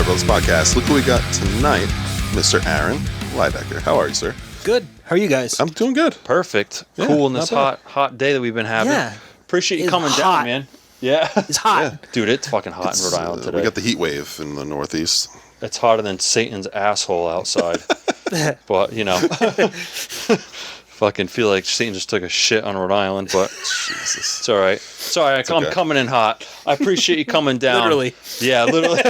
Brothers Podcast. Look who we got tonight, Mr. Aaron Leidecker. How are you, sir? Good. How are you guys? I'm doing good. Perfect. Yeah, cool in this not hot day that we've been having. Yeah. Appreciate you It's coming hot. down, man. Yeah. It's hot. Yeah. Dude, it's fucking hot in Rhode Island today. We got the heat wave in the Northeast. It's hotter than Satan's asshole outside. But, you know, fucking feel like Satan just took a shit on Rhode Island, but Jesus. it's all right. It's all right. I'm okay. coming in hot. I appreciate you coming down. Literally. Yeah, literally.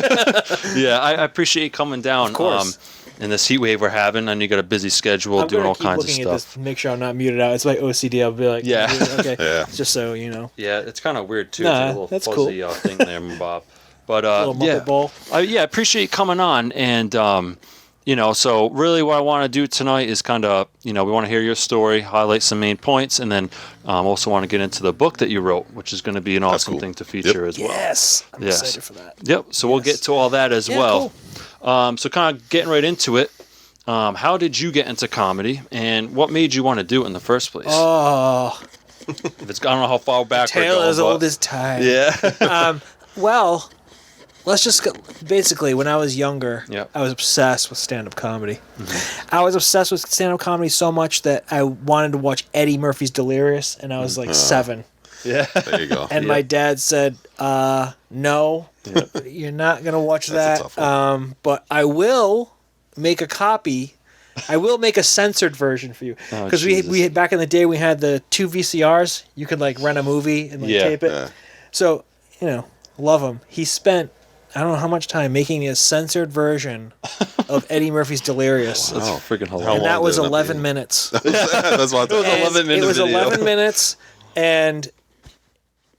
Yeah, I appreciate you coming down. Of course. In this heat wave we're having, and you got a busy schedule, I'm doing gonna all keep kinds of looking stuff. at this to make sure I'm not muted out. It's my OCD. I'll be like, Yeah. okay, Yeah. just so you know. Yeah, it's kind of weird too. Nah, It's a little that's fuzzy cool. thing there, Bob. But Little Muppet yeah, Bowl. I appreciate you coming on, and you know, so really what I want to do tonight is kind of, you know, we want to hear your story, highlight some main points, and then also want to get into the book that you wrote, which is going to be an awesome cool. thing to feature as well. Yes. I'm Yes. excited for that. Yep. So we'll get to all that as Yeah, well. So kind of getting right into it. How did you get into comedy, and what made you want to do it in the first place? Oh, If it's, I don't know how far back we're tale going, as but- old as time. Yeah. Well, let's just go. Basically, when I was younger, Yep. I was obsessed with stand-up comedy. I was obsessed with stand-up comedy so much that I wanted to watch Eddie Murphy's Delirious, and I was like 7. Yeah. There you go. And my dad said, no, you're not going to watch That's a that. tough one. But I will make a copy. I will make a censored version for you. Oh, Because Jesus. we had, back in the day, we had the 2 VCRs. You could like rent a movie and like Yeah. tape it. Yeah. So, you know, love him. He spent, I don't know how much time making me a censored version of Eddie Murphy's Delirious. That's Wow. freaking How hilarious. long And that was did it end up 11 being? minutes. That's what I was thought. 11 minute It was video. 11 minutes, and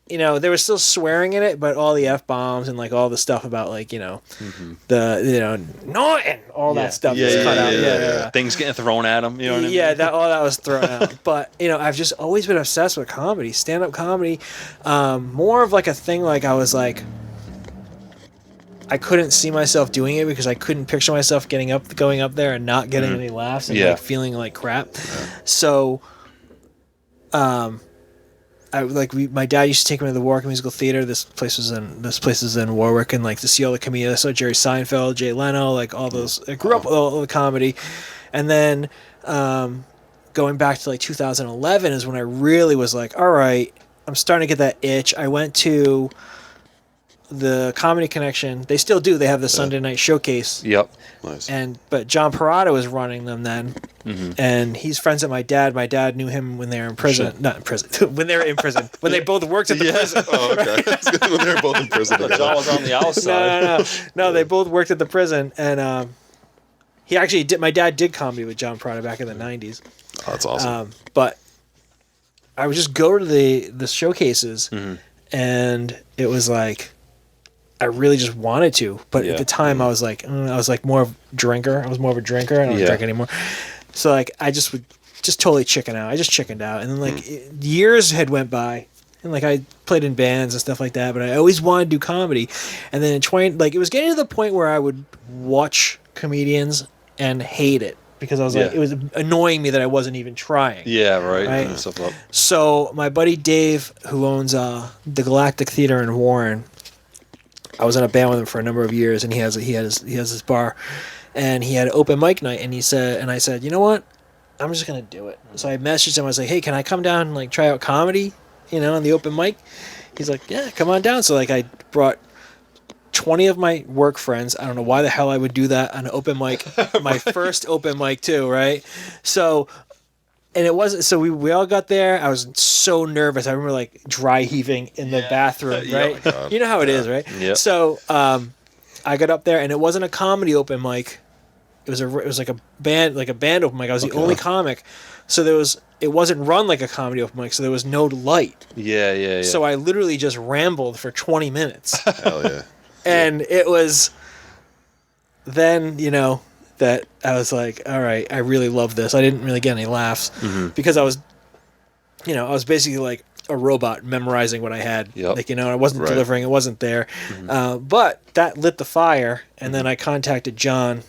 you know there was still swearing in it, but all the f-bombs and like all the stuff about like the Norton, all that stuff was cut out. Yeah. Things getting thrown at him. You know what I mean? Yeah, all that was thrown out. But you know, I've just always been obsessed with comedy, stand-up comedy. More of like a thing. Like I was like, I couldn't see myself doing it because I couldn't picture myself going up there and not getting any laughs and like feeling like crap. So, my dad used to take me to the Warwick Musical Theater. This place is in Warwick, and like to see all the comedians. I saw Jerry Seinfeld, Jay Leno, like all those. I grew up with all the comedy, and then going back to like 2011 is when I really was like, all right, I'm starting to get that itch. I went to the Comedy Connection. They still do. They have the Sunday night showcase. Yep. Nice. But John Parada was running them then, and he's friends with my dad. My dad knew him when they were in prison. Shit. Not in prison. When they were in prison. When they both worked at the prison. Oh, okay. When they were both in prison John together. was on the outside. No, they both worked at the prison, and he actually did. My dad did comedy with John Parada back in the '90s. Oh, that's awesome. But I would just go to the showcases, and it was like I really just wanted to. But at the time, I was like more of a drinker. I was more of a drinker. I don't drink anymore. So like I just would just totally chicken out. I just chickened out, and then like years had went by. And like I played in bands and stuff like that, but I always wanted to do comedy. And then it was getting to the point where I would watch comedians and hate it because I was like, it was annoying me that I wasn't even trying. Yeah, right. Right. And stuff up. So my buddy Dave, who owns the Galactic Theater in Warren, I was in a band with him for a number of years, and he has this bar, and he had an open mic night, and I said, you know what, I'm just gonna do it. So I messaged him. I was like, hey, can I come down and like try out comedy, on the open mic? He's like, yeah, come on down. So like I brought 20 of my work friends. I don't know why the hell I would do that on an open mic, my first open mic too, right? So. And it wasn't, so we all got there. I was so nervous. I remember like dry heaving in the bathroom, right? God. You know how it is, right? Yep. So I got up there, and it wasn't a comedy open mic. It was like a band open mic. I was the only comic, so it wasn't run like a comedy open mic. So there was no light. Yeah. So I literally just rambled for 20 minutes, Hell yeah. and it was then that I was like, all right, I really love this. I didn't really get any laughs because I was basically like a robot memorizing what I had. Yep. Like, I wasn't delivering. It wasn't there. But that lit the fire. And then I contacted John.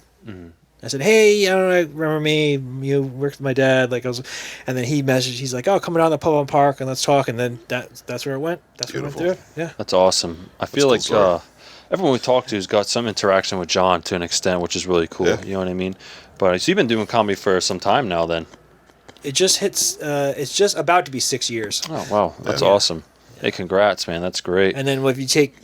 I said, hey, I don't know, remember me? You worked with my dad. Like and then he messaged. He's like, oh, come down to Pullman Park and let's talk. And then that's where it went. That's where it went Beautiful. through. Yeah. That's awesome. I feel cool like story. everyone we talk to has got some interaction with John to an extent, which is really cool. Yeah. You know what I mean? But so you've been doing comedy for some time now, then. It just hits. It's just about to be 6 years. Oh wow, that's Yeah. awesome. Hey, congrats, man. That's great. And then if you take,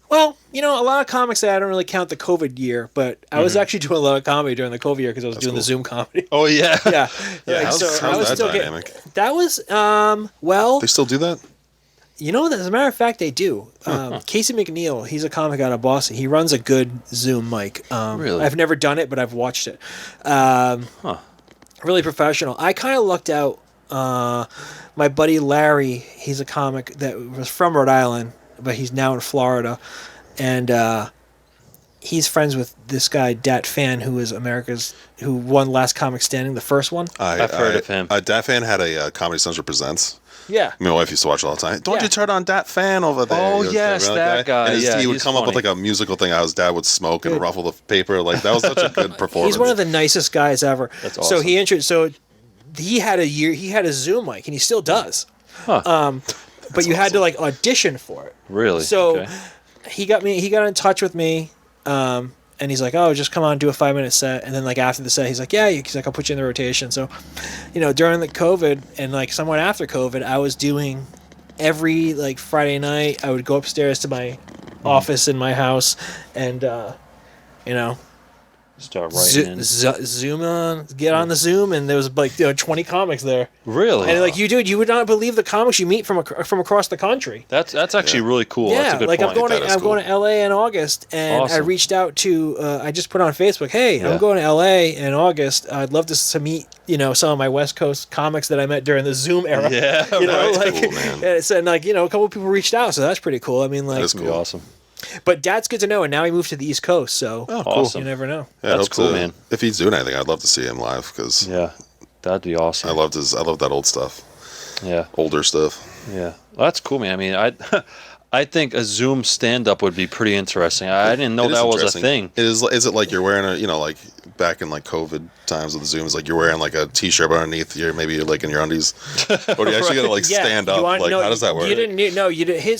well, a lot of comics say I don't really count the COVID year, but I was actually doing a lot of comedy during the COVID year because I was doing the cool. Zoom comedy. Oh yeah. Yeah, how's that dynamic? That was well. They still do that? As a matter of fact, they do. Casey McNeil, he's a comic out of Boston. He runs a good Zoom mic. Really? I've never done it, but I've watched it. Really professional. I kind of lucked out. My buddy Larry, he's a comic that was from Rhode Island, but he's now in Florida, and he's friends with this guy Dat Fan, who won Last Comic Standing, the first one. I've heard of him. Dat Fan had a Comedy Central Presents. Yeah. My wife used to watch it all the time. Don't Yeah. you turn on Dat Fan over there? Oh, He was yes, really that guy. And Yeah, he would he's come up with funny. like a musical thing. How his dad would smoke and ruffle the paper. Like that was such a good performance. He's one of the nicest guys ever. That's So awesome. he had a Zoom mic, and he still does. Huh. But you had to like audition for it. Really? So Okay. he got in touch with me, and he's like, "Oh, just come on, do a 5-minute set." And then like after the set, he's like, "Yeah," he's like, "I'll put you in the rotation." So, during the COVID and like somewhat after COVID, I was doing every like Friday night. I would go upstairs to my office in my house, and Start writing. in. Zoom on, get on the Zoom, and there was like 20 comics there. Really? And like you would not believe the comics you meet from across the country. That's actually really cool. Yeah, That's a good like point. I'm going to LA in August, and I Awesome. reached out to I just put on Facebook, "Hey, Yeah. I'm going to LA in August. I'd love to meet some of my West Coast comics that I met during the Zoom era." Yeah, That's like cool, man. and like a couple of people reached out, so that's pretty cool. I mean, like, That's That'd be cool. awesome. but Dad's good to know, and now he moved to the East Coast, so Oh, cool. Awesome. you never know. Yeah, I That's hope cool, man. If he's doing anything, I'd love to see him live because Yeah, that'd be awesome. I loved that old stuff, Yeah, older stuff. yeah. Well, that's cool, man. I mean, I think a Zoom stand-up would be pretty interesting. I didn't know It is that was a interesting. thing. Is it like you're wearing like back in like COVID times with the Zooms, like you're wearing like a t-shirt underneath you're like in your undies, or do you actually gotta like stand you up? want- Like no, how does that work? You didn't need, no, you did his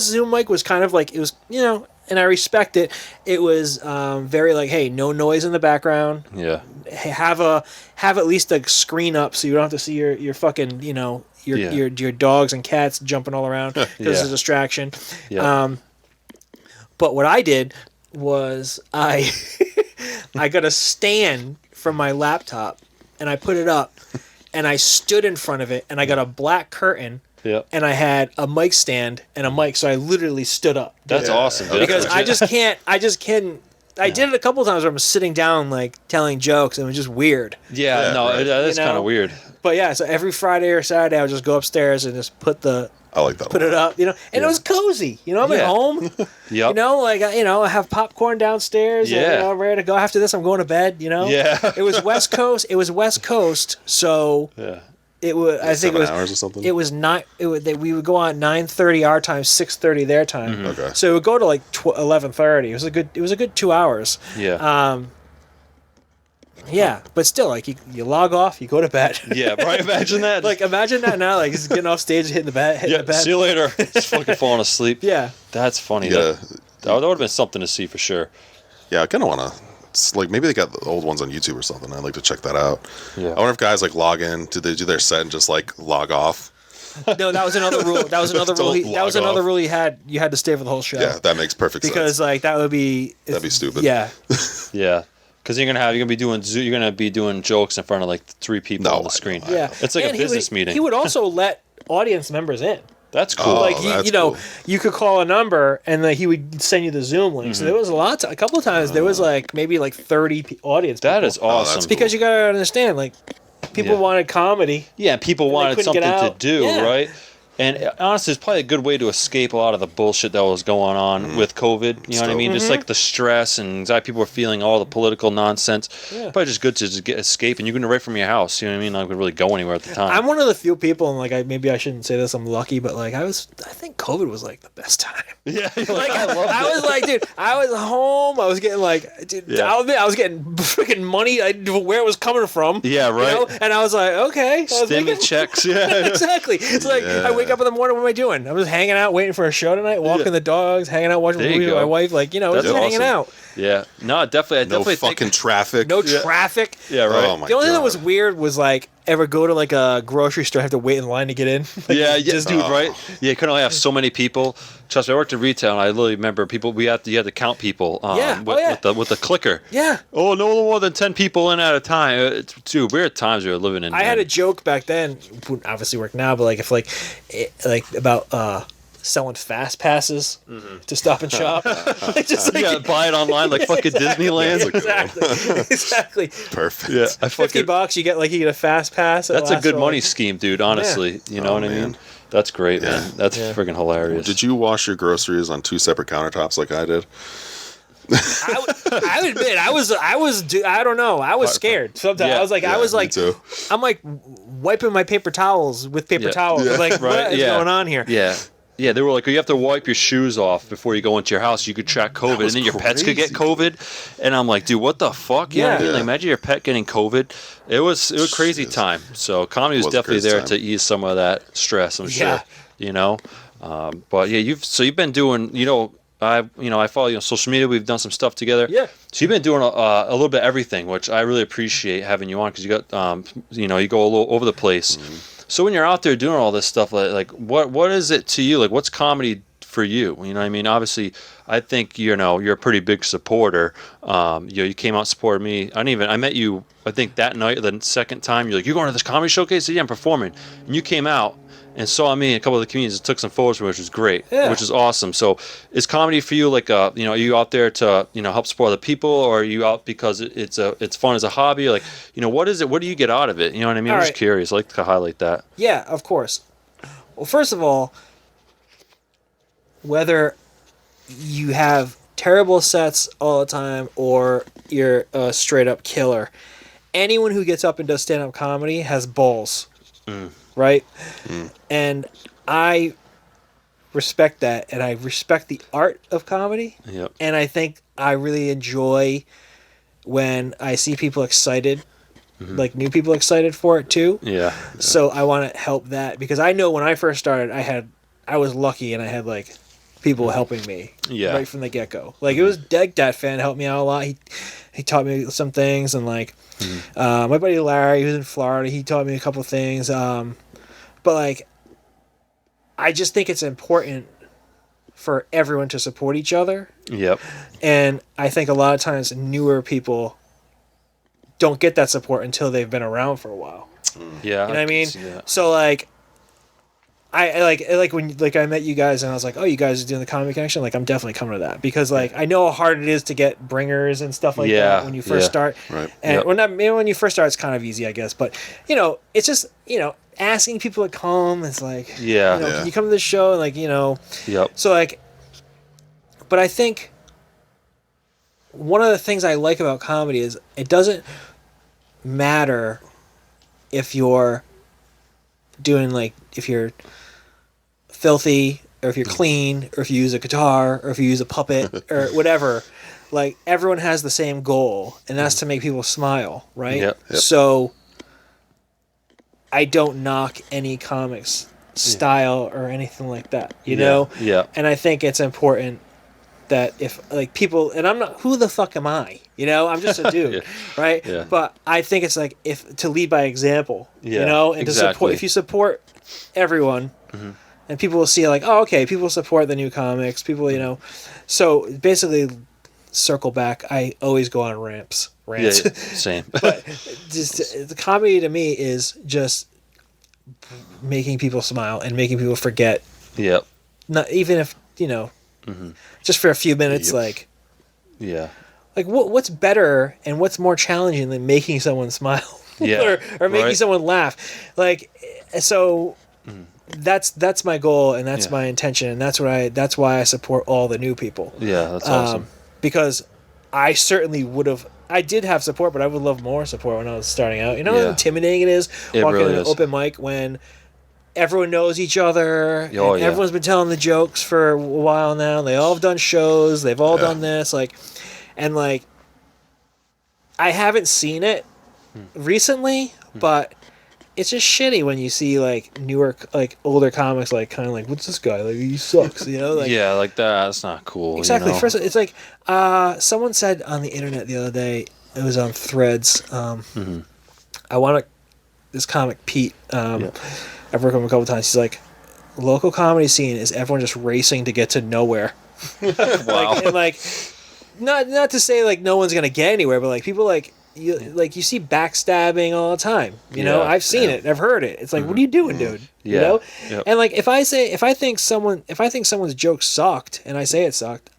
Zoom mic was kind of like, it was, and I respect it. It was very like, hey, no noise in the background. Yeah, Have at least a screen up so you don't have to see your fucking your Yeah. your dogs and cats jumping all around because Yeah. it's a distraction. yeah. But what I did was I got a stand from my laptop and I put it up and I stood in front of it and I got a black curtain Yeah. and I had a mic stand and a mic, so I literally stood up That's awesome. Okay. because I That's just can't. I did it a couple times where I'm sitting down like telling jokes and it was just weird. yeah, Yeah, no, right. that is You know? kind of weird. But yeah, so every Friday or Saturday I would just go upstairs and just put I like that. it up, and it was cozy. I'm at Yeah. home. Yep. I have popcorn downstairs. Yeah. And, ready to go. After this, I'm going to bed. Yeah. It was West Coast. So Yeah. it was. I think 7 it was. hours or something. It was not. We would go on at 9:30 our time, 6:30 their time. Mm-hmm. Okay. So it would go to like 11:30. It was a good 2 hours. Yeah. Yeah, but still, like you log off, you go to bed. Yeah, right. Imagine that. Like imagine that now, like just getting off stage, hitting the bed. yeah. See you later. Just fucking falling asleep. Yeah. That's funny. Yeah. That would have been something to see for sure. Yeah, I kind of want to. Like maybe they got the old ones on YouTube or something. I'd like to check that out. Yeah. I wonder if guys like log in, do they do their set and just like log off? No, that was another rule. That was another rule. Don't That was log another off. rule you had. You had to stay for the whole show. Yeah, that makes perfect Because sense. like that would be. That'd be stupid. Yeah. Yeah. Because you're gonna be doing jokes in front of like 3 people No, on the I screen. know. Yeah. It's like And a he business would, meeting. He would also let audience members in. That's cool. Oh, Like that's you cool. you could call a number and like he would send you the Zoom link. Mm-hmm. So there was a couple of times there was like maybe like 30 audience. That people. is awesome. that's because you gotta understand like people Yeah. wanted comedy. Yeah, people wanted couldn't something get to out. do, Yeah. right? And honestly, it's probably a good way to escape a lot of the bullshit that was going on with COVID. You know what I mean? Just like the stress and anxiety people were feeling, all the political nonsense. Yeah. Probably just good to just escape, and you can right from your house. You know what I mean? Not really go anywhere at the time. I'm one of the few people, and like maybe I shouldn't say this. I'm lucky, but like I think COVID was like the best time. yeah, Like I was like, dude, I was home. I was getting like, dude, Yeah. I'll admit, I was getting freaking money. I didn't know where it was coming from. Yeah, right. And I was like, okay. I was Stimmy making- checks. Yeah, exactly. It's like Yeah. I wake wake up in the morning, what am I doing? I'm just hanging out, waiting for a show tonight, walking the dogs, hanging out, watching a movie with my wife. Like, That's just hanging out. Yeah. No, definitely. I No definitely fucking traffic. No traffic. Yeah, right. Oh my The only thing that God. was weird was like ever go to like a grocery store, have to wait in line to get in. Like, Just dude, right? Yeah, you can only have so many people. Trust me, I worked in retail, and I literally remember people. You had to count people. With the clicker. Yeah. Oh, no more than 10 people in at a time. Dude, weird times we were living in. I had a joke back then. Wouldn't obviously work now, but like if about selling fast passes to Stop and Shop. Just like, buy it online like fucking Disneyland. Exactly. Perfect. Yeah, I $50 you get a fast pass. That's a good money scheme, dude. Honestly, you know what I mean. That's great, man. That's freaking hilarious. Did you wash your groceries on 2 separate countertops like I did? I would admit I don't know. I was scared. Sometimes I was like, me too. I'm like wiping my paper towels with paper towels. Yeah. Like, what is going on here? Yeah. Yeah, they were like, you have to wipe your shoes off before you go into your house. You could track COVID, and then your pets could get COVID. And I'm like, dude, what the fuck? You know what I mean? Like, imagine your pet getting COVID. It was a crazy time. So comedy was definitely there to ease some of that stress. I'm sure. You know, but yeah, you've been doing. I follow you on social media. We've done some stuff together. Yeah. So you've been doing a little bit of everything, which I really appreciate having you on because you got you go a little over the place. Mm-hmm. So when you're out there doing all this stuff, like what is it to you? Like, what's comedy for you? You know what I mean? Obviously, I think you're a pretty big supporter. You came out and supported me. I met you. I think that night, the second time, you're like, you're going to this comedy showcase? I said, yeah, I'm performing. And you came out and saw me and a couple of the comedians, took some photos, which was great, which is awesome. So is comedy for you like are you out there to help support other people, or are you out because it's fun as a hobby? Like, what is it? What do you get out of it? You know what I mean? I'm just curious. I like to highlight that. Yeah, of course. Well, first of all, whether you have terrible sets all the time or you're a straight up killer, anyone who gets up and does stand up comedy has balls. Right? And I respect that, and I respect the art of comedy. Yep. And I think I really enjoy when I see people excited, like new people excited for it too. Yeah. So I want to help that, because I know when I first started, I was lucky and I had like people helping me right from the get go. Like it was that fan helped me out a lot. He taught me some things, and like my buddy Larry, who's in Florida, he taught me a couple things. But like, I just think it's important for everyone to support each other. Yep. And I think a lot of times newer people don't get that support until they've been around for a while. Yeah. You know what I mean? So like, I like when I met you guys and I was like, oh, you guys are doing the Comedy Connection. Like, I'm definitely coming to that, because like I know how hard it is to get bringers and stuff like that when you first start. Right. And when you first start, it's kind of easy, I guess. But it's just asking people to come. It's like can you come to this show? And like Yep. So like, but I think one of the things I like about comedy is it doesn't matter if you're doing if you're filthy or if you're clean or if you use a guitar or if you use a puppet or whatever. Like, everyone has the same goal, and that's to make people smile, right? Yep. So I don't knock any comics style or anything like that, you know? Yeah. And I think it's important that if people, and I'm not, who the fuck am I? I'm just a dude, right? Yeah. But I think it's if to lead by example, and to support. If you support everyone, and people will see oh, okay, people support the new comics. People, so basically, circle back. I always go on rants. Yeah, same. But just the comedy to me is just making people smile and making people forget. Yep. Not even if just for a few minutes, what's better and what's more challenging than making someone smile or making someone laugh? So that's my goal, and that's my intention, and that's why I support all the new people. Yeah, that's awesome. Because I certainly I did have support, but I would love more support when I was starting out. How intimidating it is walking in an open mic when everyone knows each other. And everyone's been telling the jokes for a while now. They all have done shows. They've all done this. I haven't seen it recently, but it's just shitty when you see like newer, like older comics, like kind of like, what's this guy like? He sucks, you know? Like, yeah, like that's not cool. exactly. You know? First, it's like someone said on the internet the other day. It was on Threads. I want this comic Pete. I've worked with him a couple times. He's like, local comedy scene is everyone just racing to get to nowhere. Wow. Like, and like, not to say like no one's gonna get anywhere, but like people like you see backstabbing all the time. You know, I've seen it, I've heard it. It's like, what are you doing, dude? Yeah. You know, Yep. and like if I think someone's joke sucked, and I say it sucked,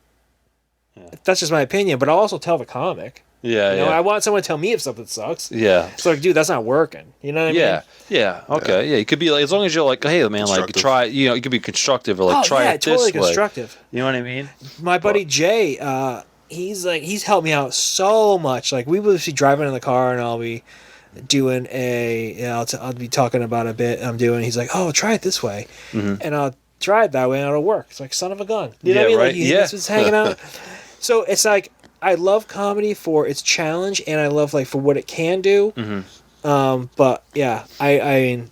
that's just my opinion. But I'll also tell the comic. Yeah, You know, yeah. I want someone to tell me if something sucks. Yeah. It's like, dude, that's not working. You know what I mean? Yeah. Okay. Yeah. You could be like, as long as you're like, hey, man, like try. You know, you could be constructive or like try it this totally way. constructive. You know what I mean? My buddy Jay, he's helped me out so much. Like we would be driving in the car, and I'll be doing I'll be talking about a bit I'm doing. He's like, oh, try it this way, and I'll try it that way, and it'll work. It's like son of a gun. You know what I mean? right. Like this was hanging out. So it's like I love comedy for its challenge, and I love like for what it can do. But yeah, I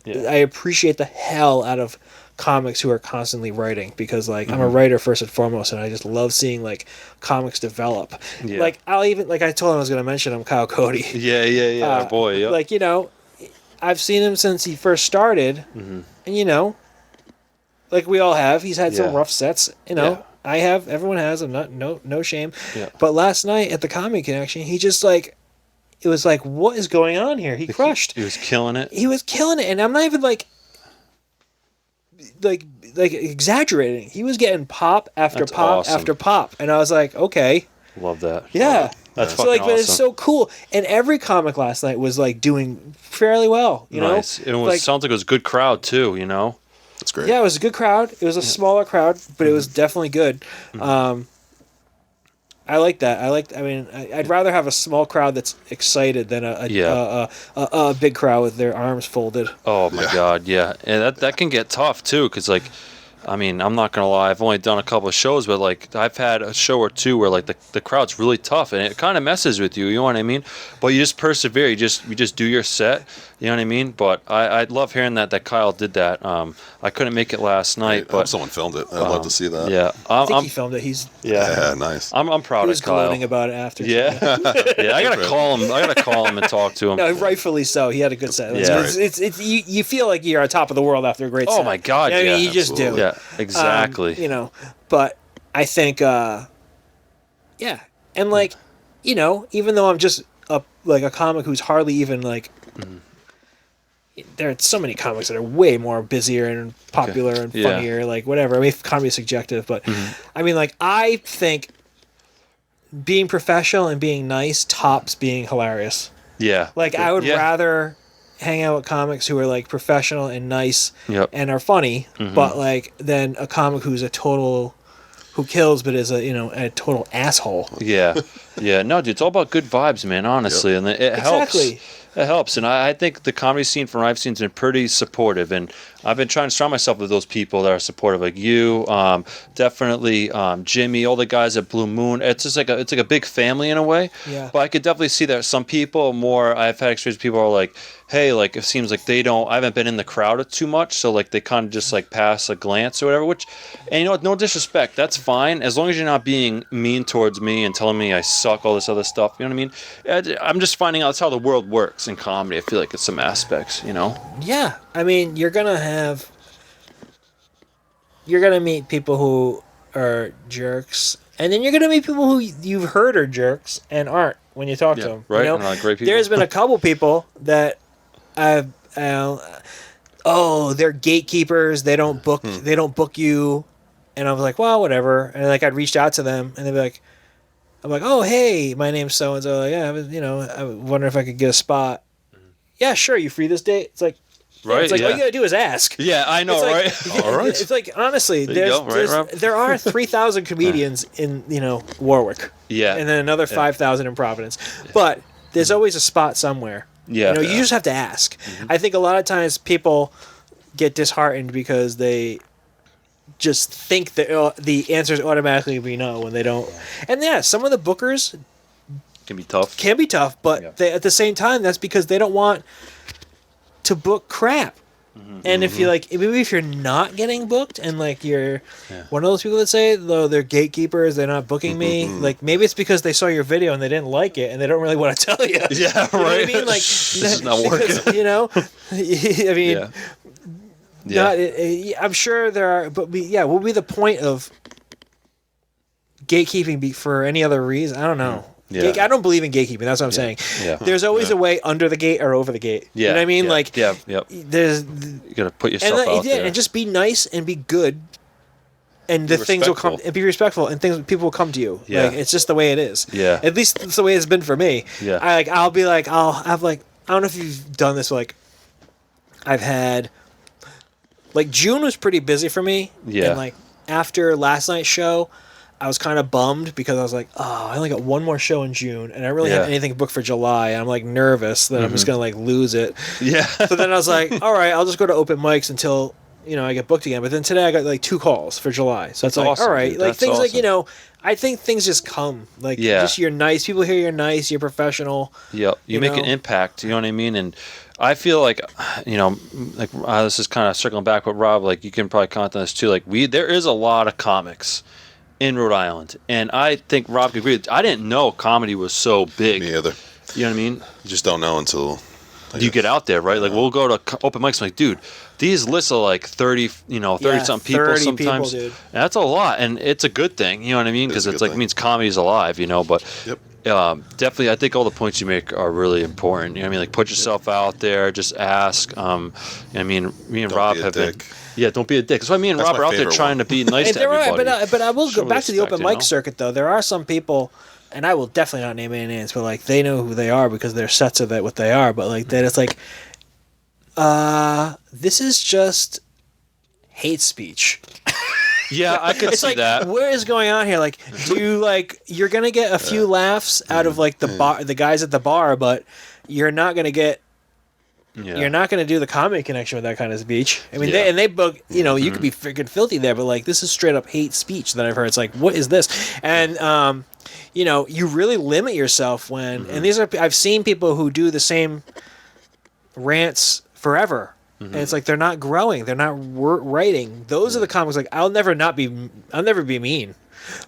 appreciate the hell out of comics who are constantly writing, because like I'm a writer first and foremost, and I just love seeing like comics develop. Like I'll even, like I told him I was going to mention him, Kyle Cody. Yeah. Boy. Yep. Like, you know, I've seen him since he first started, and you know, like we all have. He's had some rough sets. You know, I have. Everyone has. I'm not no shame. Yeah. But last night at the Comedy Connection, he just like, it was like, what is going on here? He crushed. He was killing it. He was killing it, and I'm not even like exaggerating. He was getting pop after That's pop awesome. after pop, and I was like, okay, Love that. yeah. That's So fucking like, but it's awesome. so cool, and every comic last night was like doing fairly well. You Nice. know, It was, like, sounds like it was a good crowd too. You know. That's great. yeah, it was a good crowd. It was a smaller crowd, but it was definitely good. I like that. I mean, I'd rather have a small crowd that's excited than a big crowd with their arms folded. Oh my God, yeah, and that can get tough too, because like, I mean, I'm not gonna lie, I've only done a couple of shows, but like I've had a show or two where like the crowd's really tough, and it kind of messes with you. You know what I mean? But you just persevere. You just do your set. You know what I mean? But I love hearing that Kyle did that. I couldn't make it last night, I hope but someone filmed it. I'd love to see that. yeah, I think he filmed it. Yeah, nice. I'm proud He was of Kyle. gloating about it after. Yeah, yeah. I gotta call him. I gotta call him and talk to him. No, rightfully so. He had a good set. Yeah. It's you feel like you're on top of the world after a great set. Oh my God, You know what I mean, yeah, you just do. absolutely. Yeah, exactly. You know, but I think, yeah, and like, you know, even though I'm just a comic who's hardly even like, there are so many comics that are way more busier and popular and Yeah. funnier, like whatever. I mean, comedy is subjective, but I mean, like, I think being professional and being nice tops being hilarious. Yeah. Like, I would Yeah. rather hang out with comics who are like professional and nice Yep. and are funny, but like than a comic who's who kills but is a total asshole. Yeah, yeah. No, dude, it's all about good vibes, man. Honestly, and it helps. Exactly. It helps, and I think the comedy scene from I've seen has been pretty supportive, and I've been trying to surround myself with those people that are supportive, like you, definitely Jimmy, all the guys at Blue Moon. It's just like a big family in a way. Yeah. But I could definitely see that some people more. I've had experience. People are like, hey, like it seems like they don't. I haven't been in the crowd too much, so like they kind of just like pass a glance or whatever. Which, and you know what? No disrespect. That's fine as long as you're not being mean towards me and telling me I suck, all this other stuff. You know what I mean? I'm just finding out that's how the world works in comedy. I feel like it's some aspects, you know. Yeah, I mean, you're gonna meet people who are jerks, and then you're gonna meet people who you've heard are jerks and aren't when you talk to them. Right? You know? And like great people. There's been a couple people that I've, they're gatekeepers. They don't book you, and I was like, well, whatever. And like I'd reached out to them, and they'd be like, I'm like, oh, hey, my name's so and so. Like, yeah, I wonder if I could get a spot. Yeah, sure. You free this date? It's like, Right, It's like yeah. all you gotta do is ask. Yeah, I know, It's like, right? All right. It's like honestly, There you go, right, Rob? there are 3,000 comedians in Warwick, Yeah. and then another 5,000 in Providence, but there's always a spot somewhere. Yeah. You just have to ask. I think a lot of times people get disheartened because they just think that the answer is automatically be no when they don't. And yeah, some of the bookers Can be tough. can be tough, but Yeah. they, at the same time, that's because they don't want to book crap. And if you like, maybe if you're not getting booked and like you're one of those people that say, though, they're gatekeepers, they're not booking me. Like maybe it's because they saw your video and they didn't like it and they don't really want to tell you. Yeah, right. You know what I mean? Like this is not working. You know, I mean, Yeah. I'm sure there are, but what would be the point of gatekeeping for any other reason? I don't know. Yeah. I don't believe in gatekeeping. That's what I'm saying. Yeah. There's always a way under the gate or over the gate. Yeah. You know what I mean? Like, there's you got to put yourself out there. and just be nice and be good, and the things will come. And be respectful, and people will come to you. Yeah. Like, it's just the way it is. Yeah. At least it's the way it's been for me. Yeah. I'll be like, I'll have like, I don't know if you've done this. Like, I've had, like, June was pretty busy for me. Yeah. And like after last night's show, I was kind of bummed because I was like, oh, I only got one more show in June, and I really have anything booked for July. And I'm like nervous that I'm just gonna like lose it. Yeah. So then I was like, all right, I'll just go to open mics until I get booked again. But then today I got like 2 calls for July, so it's like, awesome, all right, dude. like That's things awesome. like I think things just come like just you're nice. People hear you're nice. You're professional. Yep. You make an impact. You know what I mean? And I feel like, like this is kind of circling back with Rob. Like you can probably comment on this too. Like there is a lot of comics in Rhode Island, and I think Rob could agree. I didn't know comedy was so big. Me either. You know what I mean? You just don't know until you get out there, right? Like we'll go to open mics. I'm like, dude, these lists are like 30 something people 30 sometimes. people, dude. And that's a lot, and it's a good thing. You know what I mean? Because it's like means comedy's alive. But definitely, I think all the points you make are really important. You know what I mean? Like put yourself out there, just ask. I mean, me and Rob have been. Yeah, don't be a dick. That's why me and Rob are out there trying to be nice to everybody. But I will go back to the open mic know? circuit though. There are some people, and I will definitely not name any names, but like they know who they are because their sets of what they are. But like that, it's like, this is just hate speech. Yeah, I could It's see like, that. what is going on here? Like, do you like you're gonna get a few laughs out of like the guys at the bar, but you're not gonna get. Yeah. You're not going to do the comedy connection with that kind of speech. I mean, Yeah. they book, you could be freaking filthy there, but like this is straight up hate speech that I've heard. It's like, what is this? And you really limit yourself when, and I've seen people who do the same rants forever, and it's like they're not growing, they're not writing. Those are the comics. Like I'll never be mean.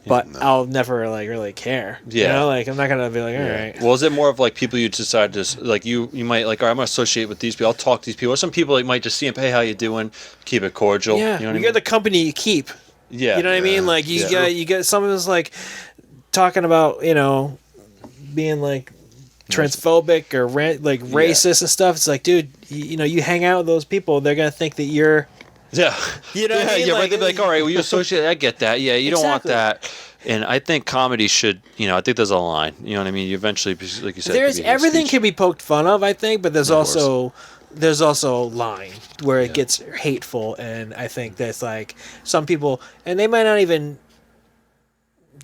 But I'll never like really care. Yeah. Like I'm not gonna be like, all right. Well, is it more of like people you decide to like you might like, all right, I'm gonna associate with these people. I'll talk to these people. Or some people like might just see them, hey, how you doing? Keep it cordial. Yeah, you know what I you're mean? the company you keep. Yeah, You know what I mean? Like you get someone's like talking about being like transphobic or racist and stuff. It's like, dude, you hang out with those people, they're gonna think that you're. Yeah. You know what I mean? Yeah, right. They'd be like, all right, well, you associate. I get that. Yeah, you don't want that. And I think comedy should, I think there's a line. You know what I mean? You eventually, like you said, everything can be poked fun of, I think, but there's also a line where it gets hateful, and I think that's like some people, and they might not even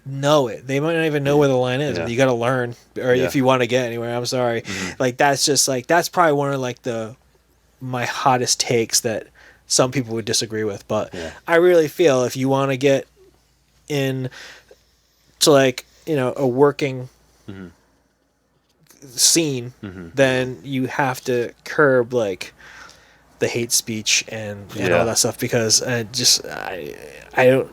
know it. They might not even know where the line is. Yeah. You got to learn, or if you want to get anywhere. I'm sorry. Like that's just like that's probably one of like my hottest takes that some people would disagree with, but I really feel if you want to get in to like a working scene, then you have to curb like the hate speech and all that stuff, because I don't.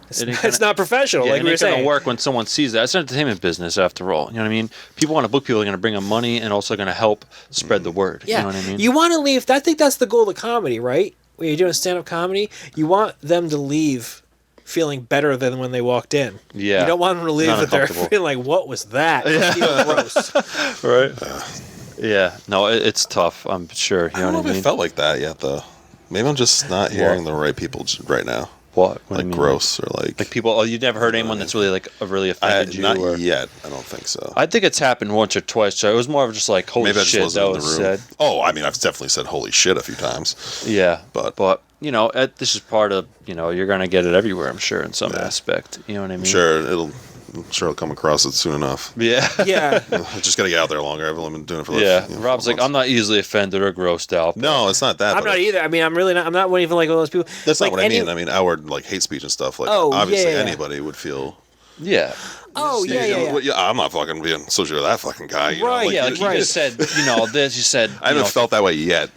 It's not professional. Yeah, like and we were it's going saying. to work when someone sees that. It's an entertainment business, after all. You know what I mean? People want to book people who are going to bring them money and also going to help spread the word. Yeah. You know what I mean? You want to leave. I think that's the goal of comedy, right? When you're doing stand-up comedy, you want them to leave feeling better than when they walked in. Yeah. You don't want them to leave Not that they're uncomfortable. feeling like, what was that? Feeling gross. Right. Yeah. No, it's tough, I'm sure. You I don't know what if I mean? it felt like that yet, though. Maybe I'm just not hearing the right people right now. What do Like you mean? gross or like people. Oh, you've never heard anyone that's really really offended you? not Or, yet. I don't think so. I think it's happened once or twice. So it was more of just like, holy Maybe I just shit, wasn't that in was the room. said. Oh, I mean, I've definitely said holy shit a few times. Yeah, But this is part of you're gonna get it everywhere. I'm sure in some aspect. You know what I mean? I'm sure it'll come across it soon enough. Yeah. Yeah. I just got to get out there longer. I've only been doing it for Rob's like, I'm not easily offended or grossed out. No, it's not that. I'm not either. I mean, I'm really not. I'm not even like one of those people. That's like not what I mean. I mean, outward like hate speech and stuff. Like, obviously, anybody would feel. Yeah. Oh, yeah. I'm not fucking being associated with that fucking guy. Right, Yeah, like you just said, this. You said I haven't felt that way yet.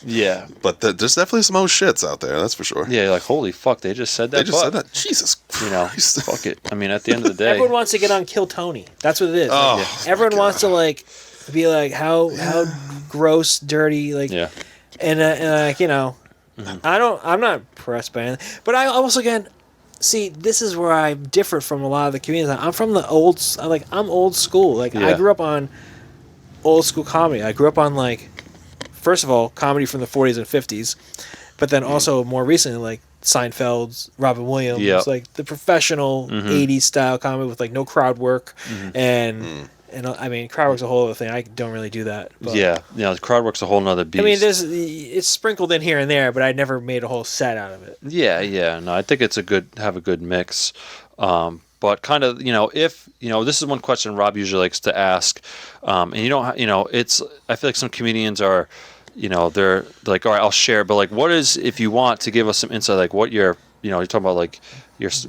Yeah. But there's definitely some old shits out there. That's for sure. Yeah, you're like, holy fuck, they just said that. They just said that. Jesus Christ. You know, fuck it. I mean, at the end of the day, Everyone wants to get on Kill Tony. That's what it is. Oh, Like, everyone wants to like be like how gross, dirty, like, yeah, and like, you know, I'm not impressed by anything. But I also again. See, this is where I'm different from a lot of the comedians. I'm from the I'm old school. Like, I grew up on old school comedy. I grew up on, like, first of all, comedy from the 40s and 50s, but then also more recently, like, Seinfeld's, Robin Williams, like, the professional 80s style comedy with, like, no crowd work. And I mean, crowd work's a whole other thing. I don't really do that. But, the crowd work's a whole nother beast. I mean, it's sprinkled in here and there, but I never made a whole set out of it. Yeah. No, I think it's a good mix. But kind of, you know, if, you know, this is one question Rob usually likes to ask. And you don't, you know, I feel like some comedians are, you know, they're like, all right, I'll share. But like, what is, if you want to give us some insight, like what you're talking about, like,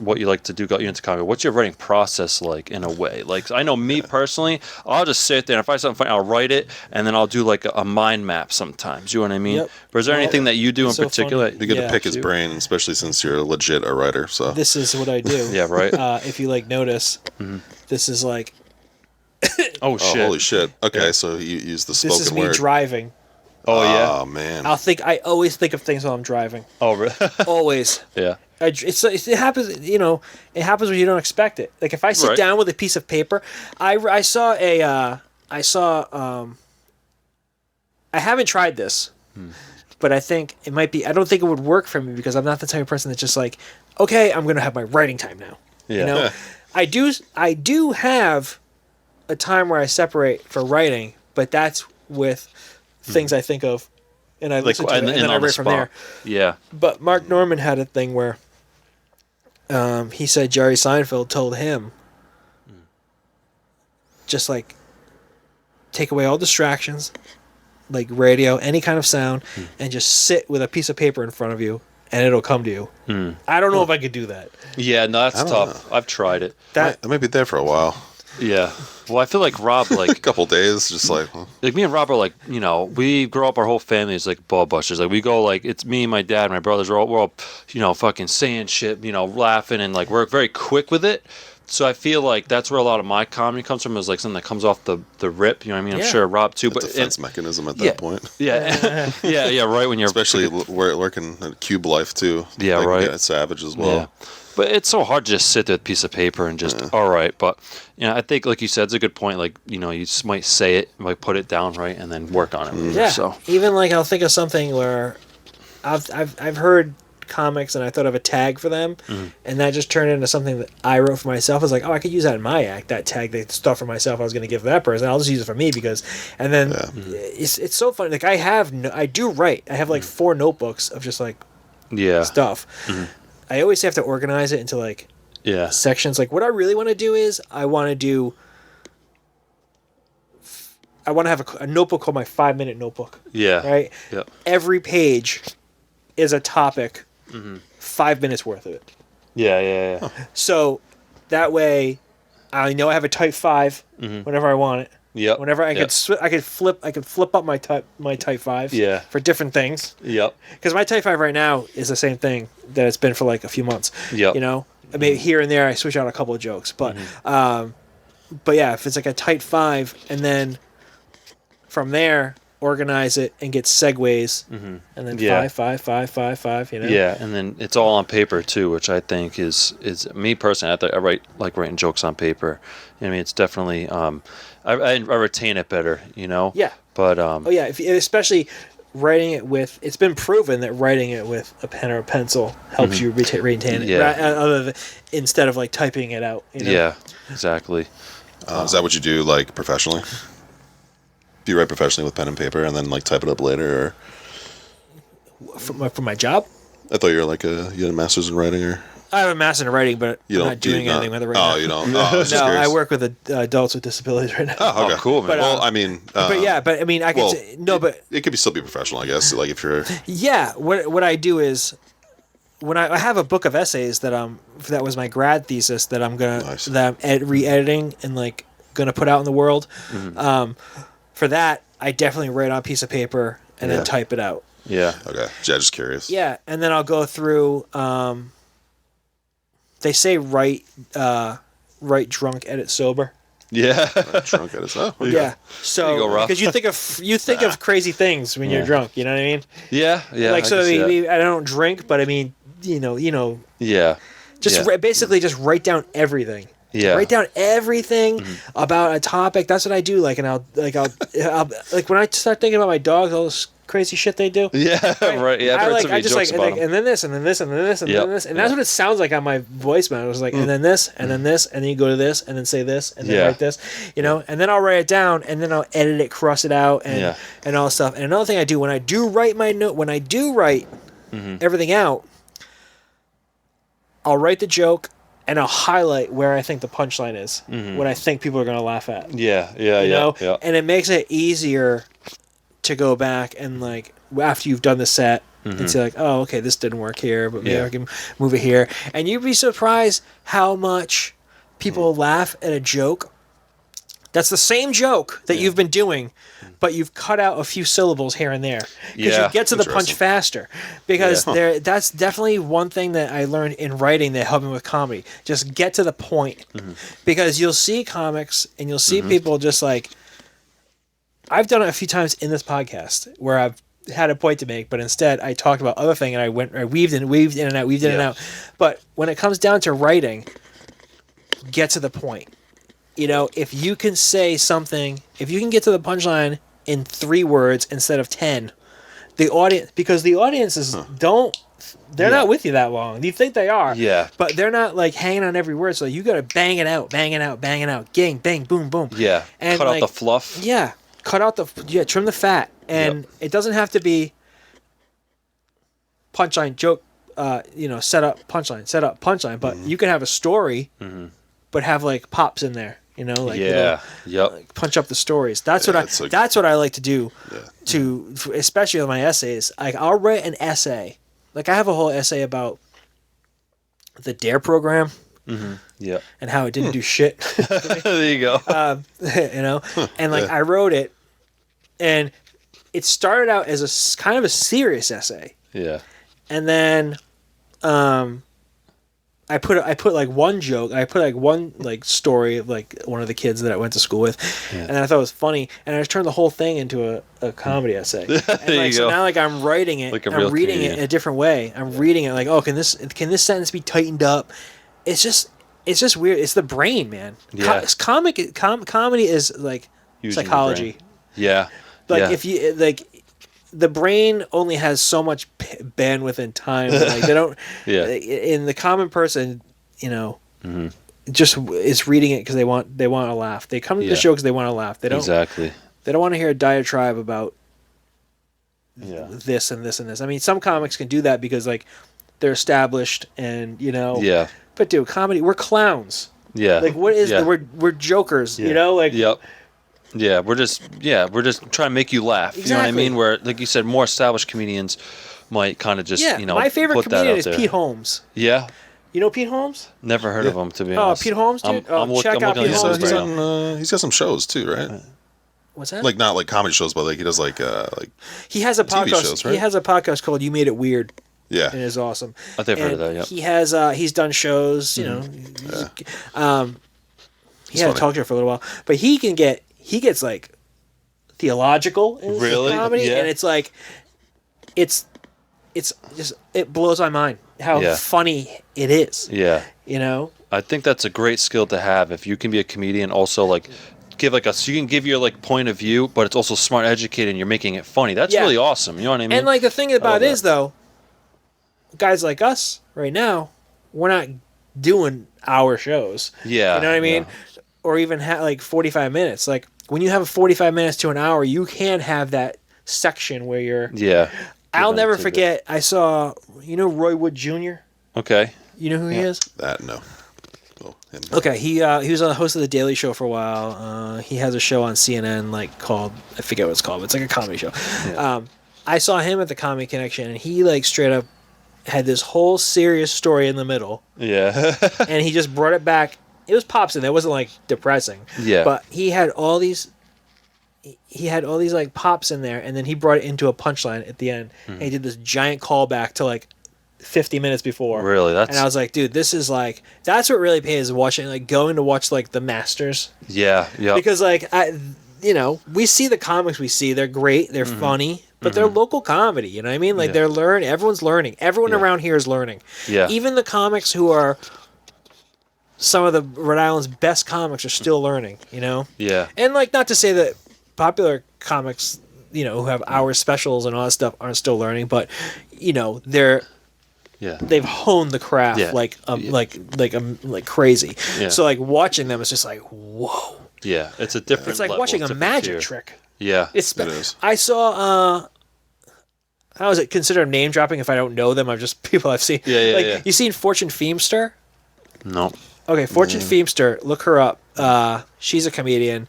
what you like to do, got you into comedy. What's your writing process like in a way? Like, I know me personally, I'll just sit there and if I find something funny, I'll write it and then I'll do like a mind map sometimes. You know what I mean? Yep. But is there anything that you do in particular? You get to pick his brain, especially since you're legit a writer. So this is what I do. Yeah, right. If you like notice, this is like. Oh shit! Holy shit! Okay, so you use the spoken word. This is me driving. Oh yeah. Oh man. I always think of things while I'm driving. Oh really? Always. Yeah. It happens, you know. It happens when you don't expect it. Like if I sit down with a piece of paper, I haven't tried this, but I think it might be. I don't think it would work for me because I'm not the type of person that's just like, okay, I'm gonna have my writing time now. Yeah. You know, I do have a time where I separate for writing, but that's with things I think of, and I listen to it, and then I write from there. Yeah. But Mark Norman had a thing where he said Jerry Seinfeld told him just like take away all distractions, like radio, any kind of sound, and just sit with a piece of paper in front of you, and it'll come to you. I don't know if I could do that. Yeah, no, that's tough. I've tried it. I might be there for a while. Yeah. Well, I feel like Rob, like... a couple days, just like... Like, me and Rob are like, you know, we grow up, our whole family is like ball busters. Like, we go, like, it's me, my dad, my brothers, we're all, you know, fucking saying shit, you know, laughing, and, like, we're very quick with it. So I feel like that's where a lot of my comedy comes from, is, like, something that comes off the rip, you know what I mean? I'm sure Rob, too. But defense mechanism at that point. Yeah. yeah, right, when you're... Especially working at Cube Life, too. Yeah, like, right. Yeah, it's savage as well. Yeah. But it's so hard to just sit there with a piece of paper and just, all right. But, you know, I think, like you said, it's a good point. Like, you know, you just might say it, might put it down, right, and then work on it later. Yeah. So. Even, like, I'll think of something where I've heard comics and I thought of a tag for them, and that just turned into something that I wrote for myself. I was like, oh, I could use that in my act, that tag, that stuff for myself I was going to give that person. I'll just use it for me because, and then it's so funny. Like, I do write. I have, like, 4 notebooks of just, like, stuff. I always have to organize it into like sections. Like what I really want to do is I want to have a notebook called my 5-minute notebook. Yeah. Right. Yep. Every page is a topic, 5 minutes worth of it. Yeah. So that way, I know I have a type 5 whenever I want it. Yep. Whenever I could flip up my type 5 for different things. Yep. Because my type 5 right now is the same thing that it's been for like a few months. Yep. You know, I mean here and there I switch out a couple of jokes, but yeah, if it's like a type 5 and then from there organize it and get segues and then 5, you know. Yeah, and then it's all on paper too, which I think is me personally. I like writing jokes on paper. I mean, it's definitely I retain it better, you know. Yeah. But especially writing it with. It's been proven that writing it with a pen or a pencil helps you retain it. Yeah. Instead of like typing it out. You know? Yeah. Exactly. Is that what you do, like professionally? Do you write professionally with pen and paper and then like type it up later, or for my job? I thought you were like you had a master's in writing, or I have a master's in writing, but I'm not doing anything with it right now. Oh, you don't? Oh, no, I work with adults with disabilities right now. Oh, okay. Cool, man. But, well, I mean, I can say, no, but it could still be professional, I guess. Like if you're what I do is when I have a book of essays that was my grad thesis that I'm re-editing and like gonna put out in the world. For that, I definitely write on a piece of paper and then type it out. Yeah. Okay. Yeah, just curious. Yeah, and then I'll go through. They say write drunk, edit sober. Yeah. Drunk at his. Oh, okay. Yeah. So Rough. because you think of crazy things when you're drunk. You know what I mean? Yeah. Yeah. Like, I so can see that. I don't drink, but I mean, you know. Yeah. Just basically just write down everything. Yeah. Write down everything about a topic. That's what I do. Like, and I'll like when I start thinking about my dogs, all this crazy shit they do. Yeah. Right. Yeah. I just like, and then this, and then this, and then this, and then this, and that's what it sounds like on my voicemail. It was like, and then this, and then this, and then you go to this, and then say this, and then write this, and then I'll write it down, and then I'll edit it, cross it out, and all stuff. And another thing I do when I do write my note, when I do write everything out, I'll write the joke. And I'll highlight where I think the punchline is, what I think people are going to laugh at. Yeah. And it makes it easier to go back and, like, after you've done the set and say, like, oh, okay, this didn't work here, but maybe I can move it here. And you'd be surprised how much people laugh at a joke. That's the same joke that you've been doing, but you've cut out a few syllables here and there because you get to the punch faster. Because that's definitely one thing that I learned in writing that helped me with comedy. Just get to the point, because you'll see comics and you'll see people just like. I've done it a few times in this podcast where I've had a point to make, but instead I talked about other thing and I weaved in and out. But when it comes down to writing, get to the point. If you can say something, if you can get to the punchline in 3 words instead of 10, the audience, because the audiences they're not with you that long. You think they are, but they're not like hanging on every word. So you got to bang it out, gang, bang, boom, boom. Yeah, and cut out the fluff. Yeah, trim the fat, and it doesn't have to be punchline, joke, set up, punchline, but you can have a story, but have like pops in there. Like punch up the stories. That's what I like to do. To especially with my essays. Like, I'll write an essay. Like, I have a whole essay about the DARE program. And how it didn't do shit. There you go. And like I wrote it, and it started out as a kind of a serious essay. Yeah. And then, I put like one joke. I put like one like story of like one of the kids that I went to school with, and I thought it was funny. And I just turned the whole thing into a comedy essay. And there you go. Now like I'm writing it, like I'm reading it in a different way. I'm reading it like, oh, can this sentence be tightened up? It's just weird. It's the brain, man. Yeah. Comedy is like Using psychology. Yeah. Like if you like. The brain only has so much bandwidth and time. Like they don't. In the common person, just is reading it because they want to laugh. They come to the show because they want to laugh. They don't. Exactly. They don't want to hear a diatribe about this and this and this. I mean, some comics can do that because like they're established and Yeah. But dude, comedy, we're clowns. Yeah. Like what is we're jokers. Yeah. Like. Yep. Yeah, we're just trying to make you laugh. Exactly. You know what I mean? Where, like you said, more established comedians might kind of just my favorite put comedian that is out there. Pete Holmes. Yeah. You know Pete Holmes? Never heard of him, to be honest. Pete Holmes, dude. Check out Pete Holmes. He's got some shows too, right? What's that? Like not like comedy shows, but like he does like he has a TV podcast. shows, right? He has a podcast called "You Made It Weird." Yeah, and it's awesome. I think I've heard of that. Yeah. He has he's done shows. He had a talk show for a little while, but he gets like theological in his comedy, and it's like it's just it blows my mind how funny it is. Yeah. I think that's a great skill to have if you can be a comedian. Also, like give like so you can give your like point of view, but it's also smart, educated, and you're making it funny. That's really awesome. You know what I mean? And like the thing about it is though, guys like us right now, we're not doing hour shows. Yeah. You know what I mean? Yeah. Or even like 45 minutes. Like when you have 45 minutes to an hour, you can have that section where you're. Yeah. I'll never forget. I saw Roy Wood Jr. Okay. You know who he is? That no. Well, him. Okay, he was a host of the Daily Show for a while. He has a show on CNN like called, I forget what it's called, but it's like a comedy show. Yeah. I saw him at the Comedy Connection, and he like straight up had this whole serious story in the middle. Yeah. And he just brought it back. It was pops in there. It wasn't like depressing. Yeah. But he had all these he had all these like pops in there, and then he brought it into a punchline at the end. And he did this giant callback to like 50 minutes before. Really? And I was like, dude, this is like, that's what really pays, is watching, like going to watch like the Masters. Yeah. Because like we see the comics we see, they're great, they're funny, but they're local comedy, you know what I mean? Like everyone's learning. Everyone around here is learning. Yeah. Even the comics who are some of the Rhode Island's best comics are still learning, you know? Yeah. And like, not to say that popular comics, you know, who have hour specials and all that stuff aren't still learning, but you know, they've honed the craft like crazy. Yeah. So like watching them, it's just like, whoa. Yeah, it's a different. It's like level, watching a magic trick. Yeah, it is. I saw. How is it considered name dropping if I don't know them? I'm just people I've seen. Yeah. You seen Fortune Feemster? No. Okay, Fortune Feemster. Look her up. She's a comedian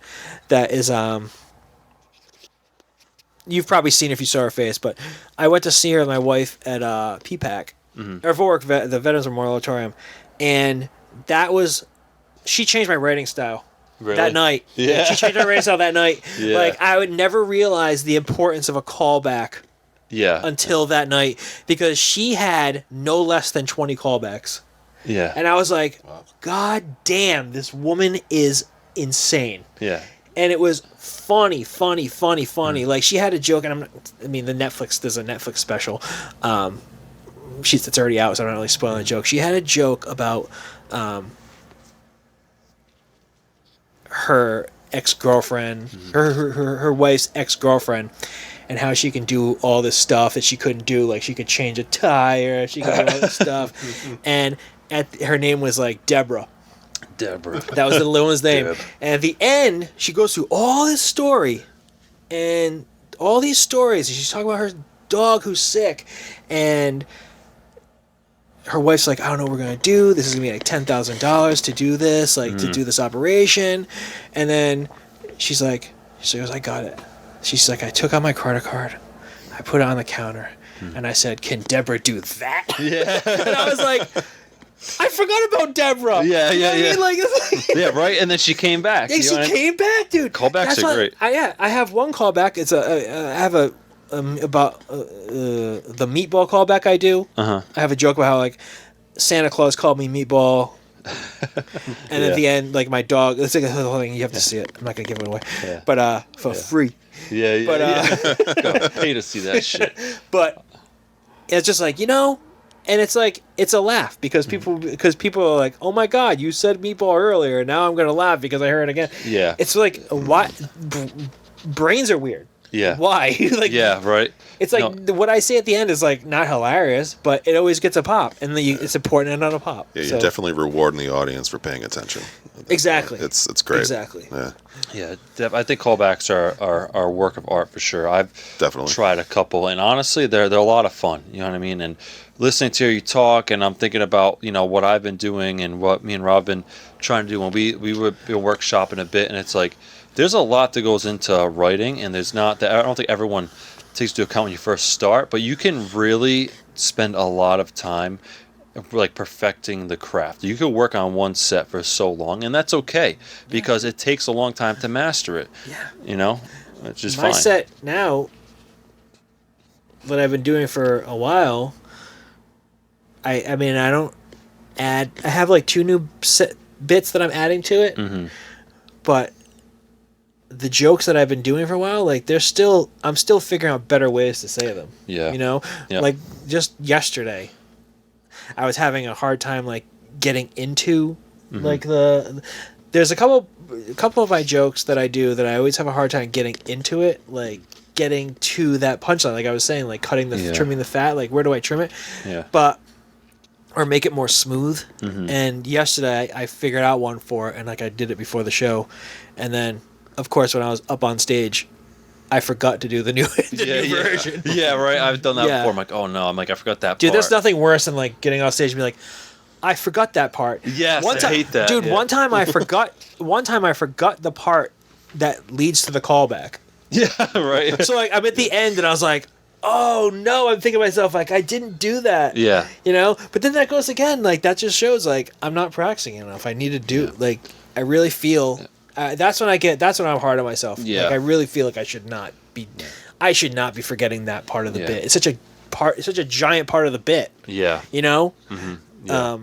that is. You've probably seen her if you saw her face, but I went to see her with my wife at PPAC, or Vork, the Veterans Memorial Auditorium, and that was. She changed my writing style. Really? That night. Yeah. She changed my writing style that night. Yeah. Like, I would never realize the importance of a callback until that night, because she had no less than 20 callbacks. Yeah. And I was like, God damn, this woman is insane. Yeah. And it was funny. Like, she had a joke, and there's a Netflix special. It's already out, so I'm not really spoiling the joke. She had a joke about her ex-girlfriend, her wife's ex-girlfriend, and how she can do all this stuff that she couldn't do. Like, she could change a tire, she could do all this stuff. And her name was like Deborah. That was the little one's name. And at the end, she goes through all this story and all these stories. And she's talking about her dog who's sick, and her wife's like, I don't know what we're going to do. This is going to be like $10,000 to do this, like to do this operation. And then she goes, I got it. She's like, I took out my credit card. I put it on the counter. And I said, can Deborah do that? Yeah. And I was like, I forgot about Deborah. Yeah, you know yeah. what I mean? Like, Yeah, right. And then she came back. yeah, she came back, dude. Callbacks are great. I have one callback. It's I have a about the meatball callback I do. I have a joke about how like Santa Claus called me meatball, and at the end, like my dog. It's like a whole thing. You have to see it. I'm not gonna give it away, but for free. Yeah. But God, pay to see that shit. But it's just like, you know, and it's like it's a laugh because people are like, oh my God, you said meatball earlier, and now I'm gonna laugh because I heard it again. Yeah. It's like why brains are weird. Yeah. Why? Like, yeah, right. It's like what I say at the end is like not hilarious, but it always gets a pop, and it's important and not a pop. Yeah, you're definitely rewarding the audience for paying attention. Exactly. It's great. Exactly. Yeah. I think callbacks are work of art for sure. I've definitely tried a couple, and honestly, they're a lot of fun. You know what I mean? And listening to you talk, and I'm thinking about what I've been doing and what me and Rob been trying to do when we were workshopping a bit, and it's like there's a lot that goes into writing, and there's not that I don't think everyone takes into account when you first start, but you can really spend a lot of time like perfecting the craft. You could work on one set for so long, and that's okay because it takes a long time to master it. Yeah. It's just my fine. set now that I've been doing for a while. I mean I don't add. I have like 2 new bits that I'm adding to it, but the jokes that I've been doing for a while, like I'm still figuring out better ways to say them. Yeah. Like just yesterday, I was having a hard time like getting into like there's a couple of my jokes that I do that I always have a hard time getting into it, like getting to that punchline, like I was saying, like trimming the fat, like where do I trim it? Yeah. Or make it more smooth. And yesterday I figured out one for it, and like I did it before the show, and then of course when I was up on stage, I forgot to do the new version. Yeah, right. I've done that before. I'm like, oh no, I forgot that part. Dude, there's nothing worse than like getting off stage and be like, I forgot that part. Yes, I hate that. Dude, one time I forgot the part that leads to the callback. Yeah, right. So like I'm at the end and I was like, oh no, I'm thinking to myself like I didn't do that. Yeah. But then that goes again, like that just shows like I'm not practicing enough. I need to do like I really feel That's when I'm hard on myself. Yeah. Like I really feel like I should not be forgetting that part of the bit. It's such a giant part of the bit. Yeah. You know? Yeah.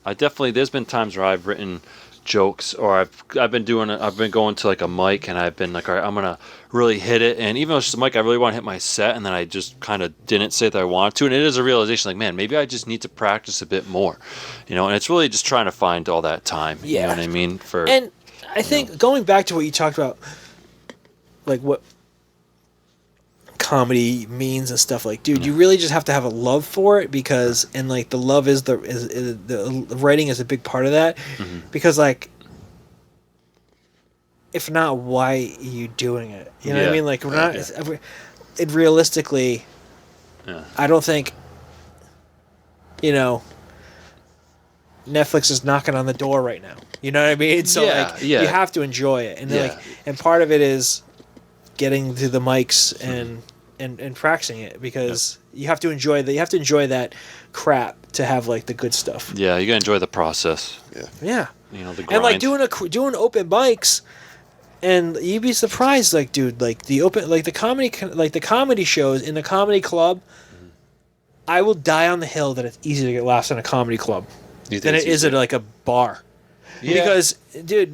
I definitely, there's been times where I've written jokes, or I've been going to like a mic, and I've been like, all right, I'm gonna really hit it, and even though it's just a mic, I really want to hit my set, and then I just kind of didn't say that I wanted to, and it is a realization, like, man, maybe I just need to practice a bit more, you know, and it's really just trying to find all that time. You know what I mean? And I think going back to what you talked about, like what comedy means and stuff, like, dude, you really just have to have a love for it, because and like the love is the writing is a big part of that, because like if not, why are you doing it? You know what I mean? Like we're not it realistically, I don't think, you know, Netflix is knocking on the door right now. You know what I mean? So you have to enjoy it, and like, and part of it is getting to the mics and practicing it, because you have to enjoy that crap to have like the good stuff. Yeah, you gotta enjoy the process. Yeah. You know, the grind. And like doing open mics, and you'd be surprised, like, dude, like the comedy shows in the comedy club. I will die on the hill that it's easier to get laughs in a comedy club than it is at like a bar. Yeah.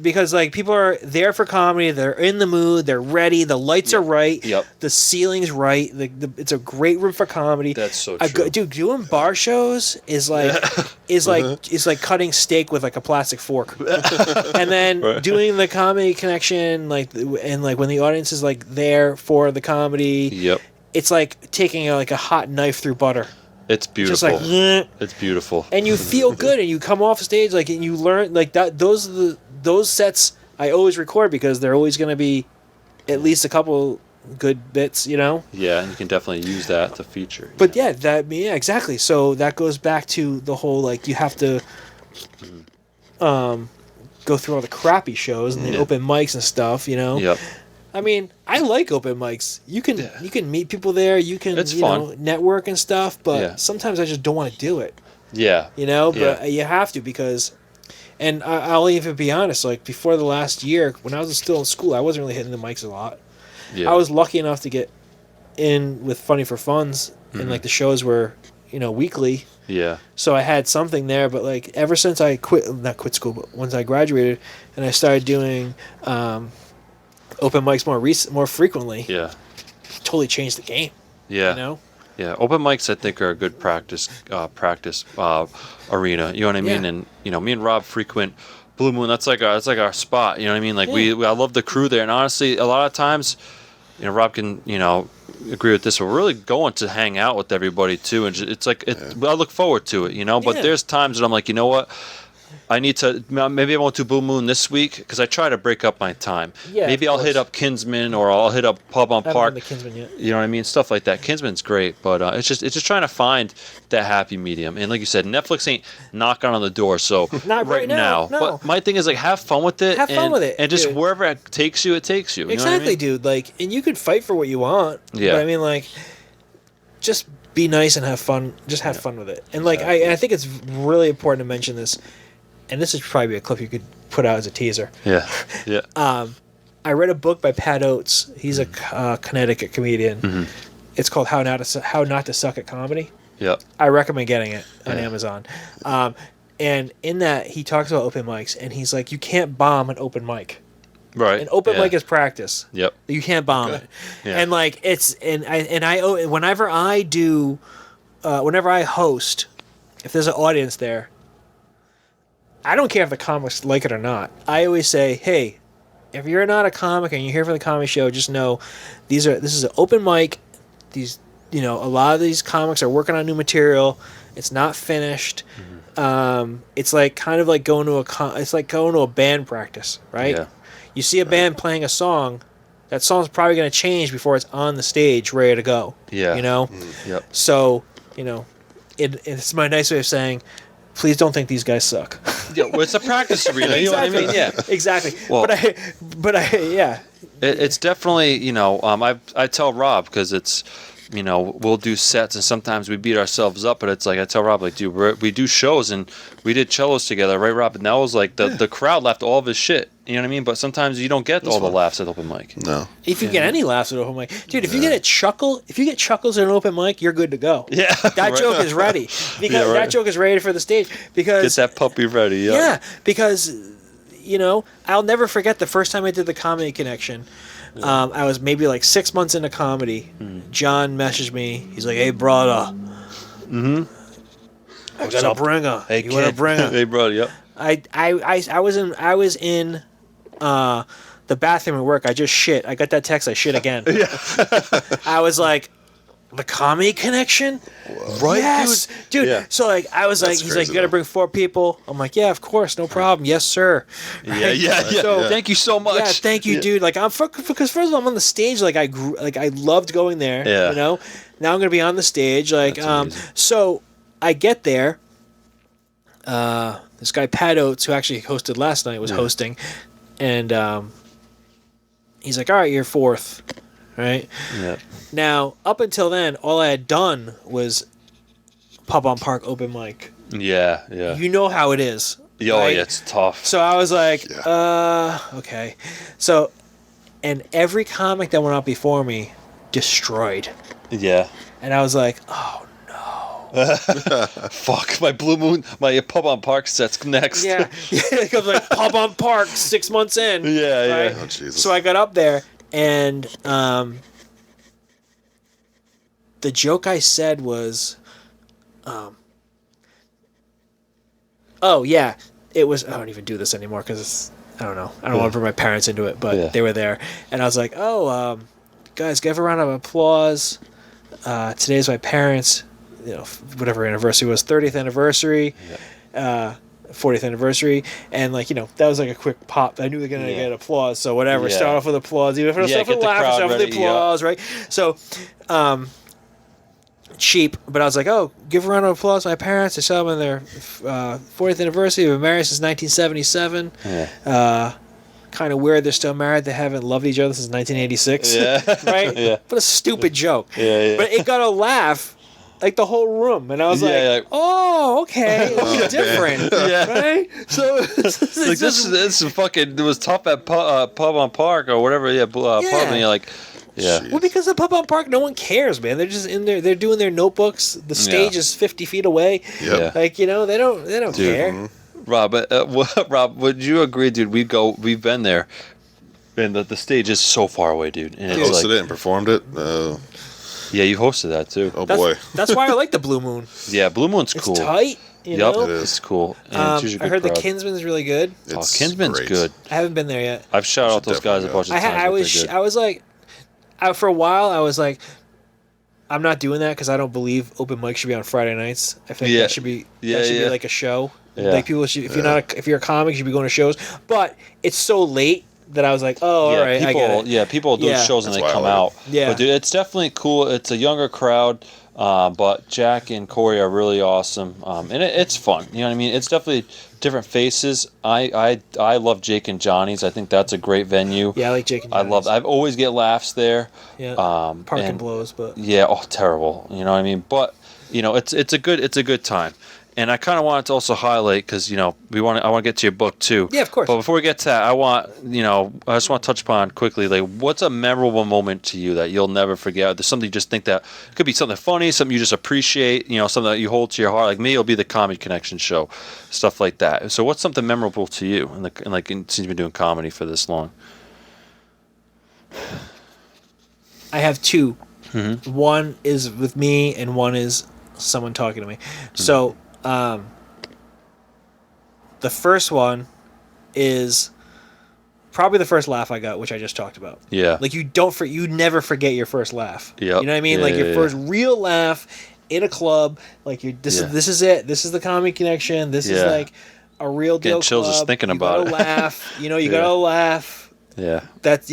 Because like people are there for comedy, they're in the mood, they're ready, the lights are right, the ceiling's right, it's a great room for comedy. That's so true. Dude, doing bar shows is like is like cutting steak with like a plastic fork. And then doing the comedy connection, like, and like when the audience is like there for the comedy, it's like taking like a hot knife through butter. It's beautiful. Just like, it's beautiful. And you feel good, and you come off stage like, and you learn like that. Those sets I always record, because they're always going to be at least a couple good bits, you know. Yeah, and you can definitely use that to feature. But exactly. So that goes back to the whole, like, you have to go through all the crappy shows and the open mics and stuff, you know. Yep. I mean, I like open mics. You can meet people there. You can network and stuff. But sometimes I just don't want to do it. Yeah. You know, but you have to, because, and I'll even be honest. Like before the last year, when I was still in school, I wasn't really hitting the mics a lot. Yeah. I was lucky enough to get in with Funny for Funds, and like the shows were, you know, weekly. Yeah. So I had something there, but like ever since I not quit school, but once I graduated and I started doing open mics more frequently. Yeah. Totally changed the game. Yeah. You know? Yeah. Open mics, I think, are a good practice arena. You know what I mean? And you know, me and Rob frequent Blue Moon. That's like our spot. You know what I mean? Like I love the crew there. And honestly, a lot of times, you know, Rob can, you know, agree with this. We're really going to hang out with everybody too, and it's like I look forward to it. You know, but there's times that I'm like, you know what? I need to, maybe I won't do Blue Moon this week, because I try to break up my time. Yeah, maybe I'll hit up Kinsman, or I'll hit up Pub on Park. I haven't been to Kinsman yet. You know what I mean? Stuff like that. Kinsman's great, but it's just trying to find that happy medium. And like you said, Netflix ain't knocking on the door, so not right now. No. But my thing is, like, have fun with it. And just dude. Wherever it takes you, it takes you. Exactly, you know what I mean? Dude. Like, and you can fight for what you want. Yeah. But I mean, like, just be nice and have fun. Just have fun with it. And like, I think it's really important to mention this. And this is probably a clip you could put out as a teaser. Yeah, yeah. I read a book by Pat Oates. He's a Connecticut comedian. Mm-hmm. It's called How Not to Suck at Comedy. Yeah. I recommend getting it on Amazon. And in that, he talks about open mics, and he's like, you can't bomb an open mic. Right. An open mic is practice. Yep. You can't bomb it. Yeah. And like whenever I host, if there's an audience there, I don't care if the comics like it or not. I always say, hey, if you're not a comic and you're here for the comedy show, just know this is an open mic. These, you know, a lot of these comics are working on new material. It's not finished. Mm-hmm. It's like kind of like going to a band practice, right? Yeah. You see a band playing a song, that song's probably going to change before it's on the stage ready to go. Yeah. You know? Mm-hmm. Yep. So, you know, it's my nice way of saying, please don't think these guys suck. Yeah, well, it's a practice arena. You know what I mean? Yeah, exactly. Well, but I, yeah. It's definitely, you know, I tell Rob, because it's, we'll do sets, and sometimes we beat ourselves up. But it's like I tell Rob, like, dude, we do shows, and we did cellos together, right, Rob? And that was like the crowd laughed all of his shit. You know what I mean? But sometimes you don't get all the laughs at open mic. No. If you get any laughs at open mic, dude, if you get a chuckle, if you get chuckles at an open mic, you're good to go. Yeah, that joke is ready because that joke is ready for the stage. Because get that puppy ready. Yeah, because I'll never forget the first time I did the Comedy Connection. Yeah. I was maybe like 6 months into comedy. John messaged me. He's like, "Hey, brother, I got a bringer. Hey, you want a bringer? Hey, brother. Yep. I was in the bathroom at work. I just shit. I got that text. I shit again. I was like, the Comedy Connection? Right? Yes, dude. Yeah. So like, I was like, he's like, you got to bring 4 people. I'm like, yeah, of course, no problem. Yes, sir. Right? Yeah. So, thank you so much. Yeah, thank you, dude. Like, because first of all, I'm on the stage. Like, I loved going there. Yeah. Now I'm gonna be on the stage. Like, so I get there. This guy Pat Oates, who actually hosted last night, was hosting, and he's like, "All right, you're 4th, right?" Yeah. Now, up until then, all I had done was Pub on Park open mic. Yeah. You know how it is. Yeah, right? it's tough. So I was like, okay. So, and every comic that went out before me destroyed. Yeah. And I was like, oh no. Fuck, my Blue Moon, my Pub on Park set's next. Yeah. It comes like Pub on Park 6 months in. Yeah. Oh, Jesus. So I got up there, and the joke I said was, it was, I don't even do this anymore because I don't know. I don't want to bring my parents into it, but they were there. And I was like, guys, give a round of applause. Today's my parents', whatever anniversary was, 30th anniversary, 40th anniversary. And that was like a quick pop. I knew they were going to get applause. So whatever, start off with applause. Even if I start with a laugh, start with applause, right? So, cheap, but I was like, give a round of applause to my parents. I saw them in their 40th anniversary. They've been married since 1977. Kind of weird they're still married. They haven't loved each other since 1986. Right? Yeah. What a stupid joke. Yeah. But it got a laugh, like the whole room. And I was like, oh, okay. It's different. Right? So like this is fucking, it was tough at Pub on Park or whatever. Pub, and you're like, yeah. Well, because of Pub on Park, no one cares, man. They're just in there. They're doing their notebooks. The stage is 50 feet away. Yep. Like, they don't care. Rob, Rob, would you agree, dude? We've been there, and the stage is so far away, dude. And you hosted it and performed it. Yeah, you hosted that too. Oh boy. That's why I like the Blue Moon. Yeah, Blue Moon's cool. It's tight. You know? It is. It's cool. And it's usually I heard crowd. the Kinsman's really good. Kinsman's great. good. I haven't been there yet. I've shouted out those guys a bunch of times. I was like, for a while, I was like, I'm not doing that because I don't believe open mic should be on Friday nights. I think that should be be like a show. Yeah. Like people should, if you're a comic, you should be going to shows. But it's so late that I was like, all right, I get it. Yeah, people do shows and they come out. Yeah. But dude, it's definitely cool. It's a younger crowd, but Jack and Corey are really awesome, and it's fun. You know what I mean? It's definitely different faces. I love Jake and Johnny's. I think that's a great venue. Yeah, I like Jake and Johnny's. I always get laughs there. Yeah. Parking blows, but yeah, terrible. You know what I mean? But it's a good time. And I kind of wanted to also highlight because I want to get to your book too. Yeah, of course. But before we get to that, I just want to touch upon quickly, like, what's a memorable moment to you that you'll never forget? There's something you just think that could be something funny, something you just appreciate, something that you hold to your heart. Like me, it'll be the Comedy Connection show, stuff like that. So what's something memorable to you? Since you've been doing comedy for this long. I have two. Mm-hmm. One is with me, and one is someone talking to me. Mm-hmm. So. The first one is probably the first laugh I got, which I just talked about. Yeah. Like you never forget your first laugh. Yep. You know what I mean? Your first real laugh in a club. Like this is it. This is the Comedy Connection. This is like a real deal. Getting chills club. just thinking about it. You gotta laugh. You gotta laugh. Yeah. That's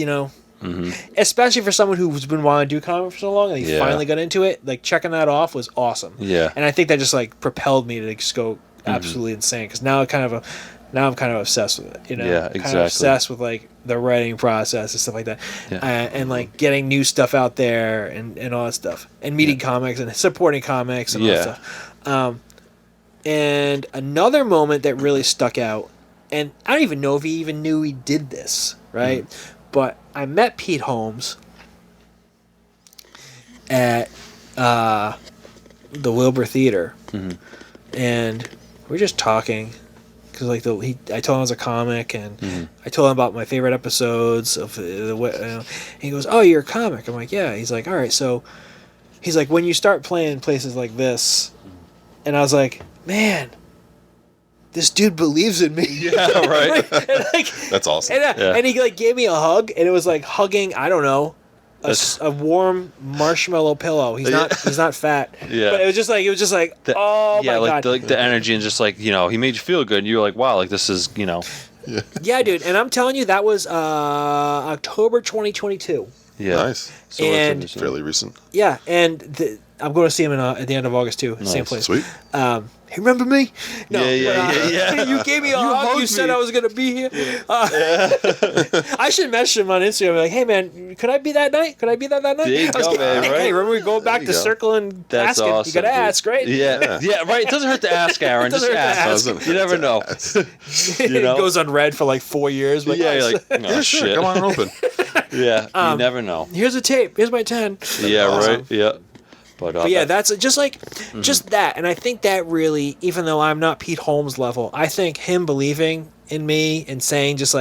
especially for someone who's been wanting to do comedy for so long and he finally got into it. Like checking that off was awesome. Yeah. And I think that just like propelled me to just go absolutely insane because now now I'm kind of obsessed with it. Yeah, kind exactly. of obsessed with like the writing process and stuff like that, and like getting new stuff out there and all that stuff, and meeting comics and supporting comics and all that stuff. And another moment that really stuck out, and I don't even know if he even knew he did this, right? But I met Pete Holmes at the Wilbur Theater, and we were just talking because like I told him I was a comic, and I told him about my favorite episodes of and he goes, "Oh, you're a comic?" I'm like, "Yeah." He's like, "All right, so." He's like, "When you start playing places like this," and I was like, "Man, this dude believes in me." Yeah, right. That's awesome. And he like gave me a hug, and it was like hugging, I don't know, a warm marshmallow pillow. He's not fat. Yeah. But it was just like oh my like god. the energy and just like, he made you feel good, and you were like, wow, like this is, Yeah, dude, and I'm telling you, that was October 2022. Yeah. Nice. So And- it's Fairly recent. Yeah, and I'm going to see him at the end of August too, same place. Sweet. Hey, remember me? No, Yeah. You gave me a hug. hugged You said me. I was gonna be here. I should message him on Instagram. Like, hey man, could I be that night? Could I be that night? There you I was go, kidding. man, right? Hey, remember we go back you to go. circling, That's asking. awesome. You gotta dude. ask, right? Yeah, right. It doesn't hurt to ask, Aaron. Doesn't Just hurt to ask. ask. You never know. It goes unread for like 4 years. But Yeah, nice. you're like, oh, Yeah, sure. shit. Come on, open. Yeah, you never know. Here's a tape. Here's my 10. Yeah, awesome. right. Yeah. But yeah, that's just like, just that. And I think that really, even though I'm not Pete Holmes level, I think him believing in me and saying just,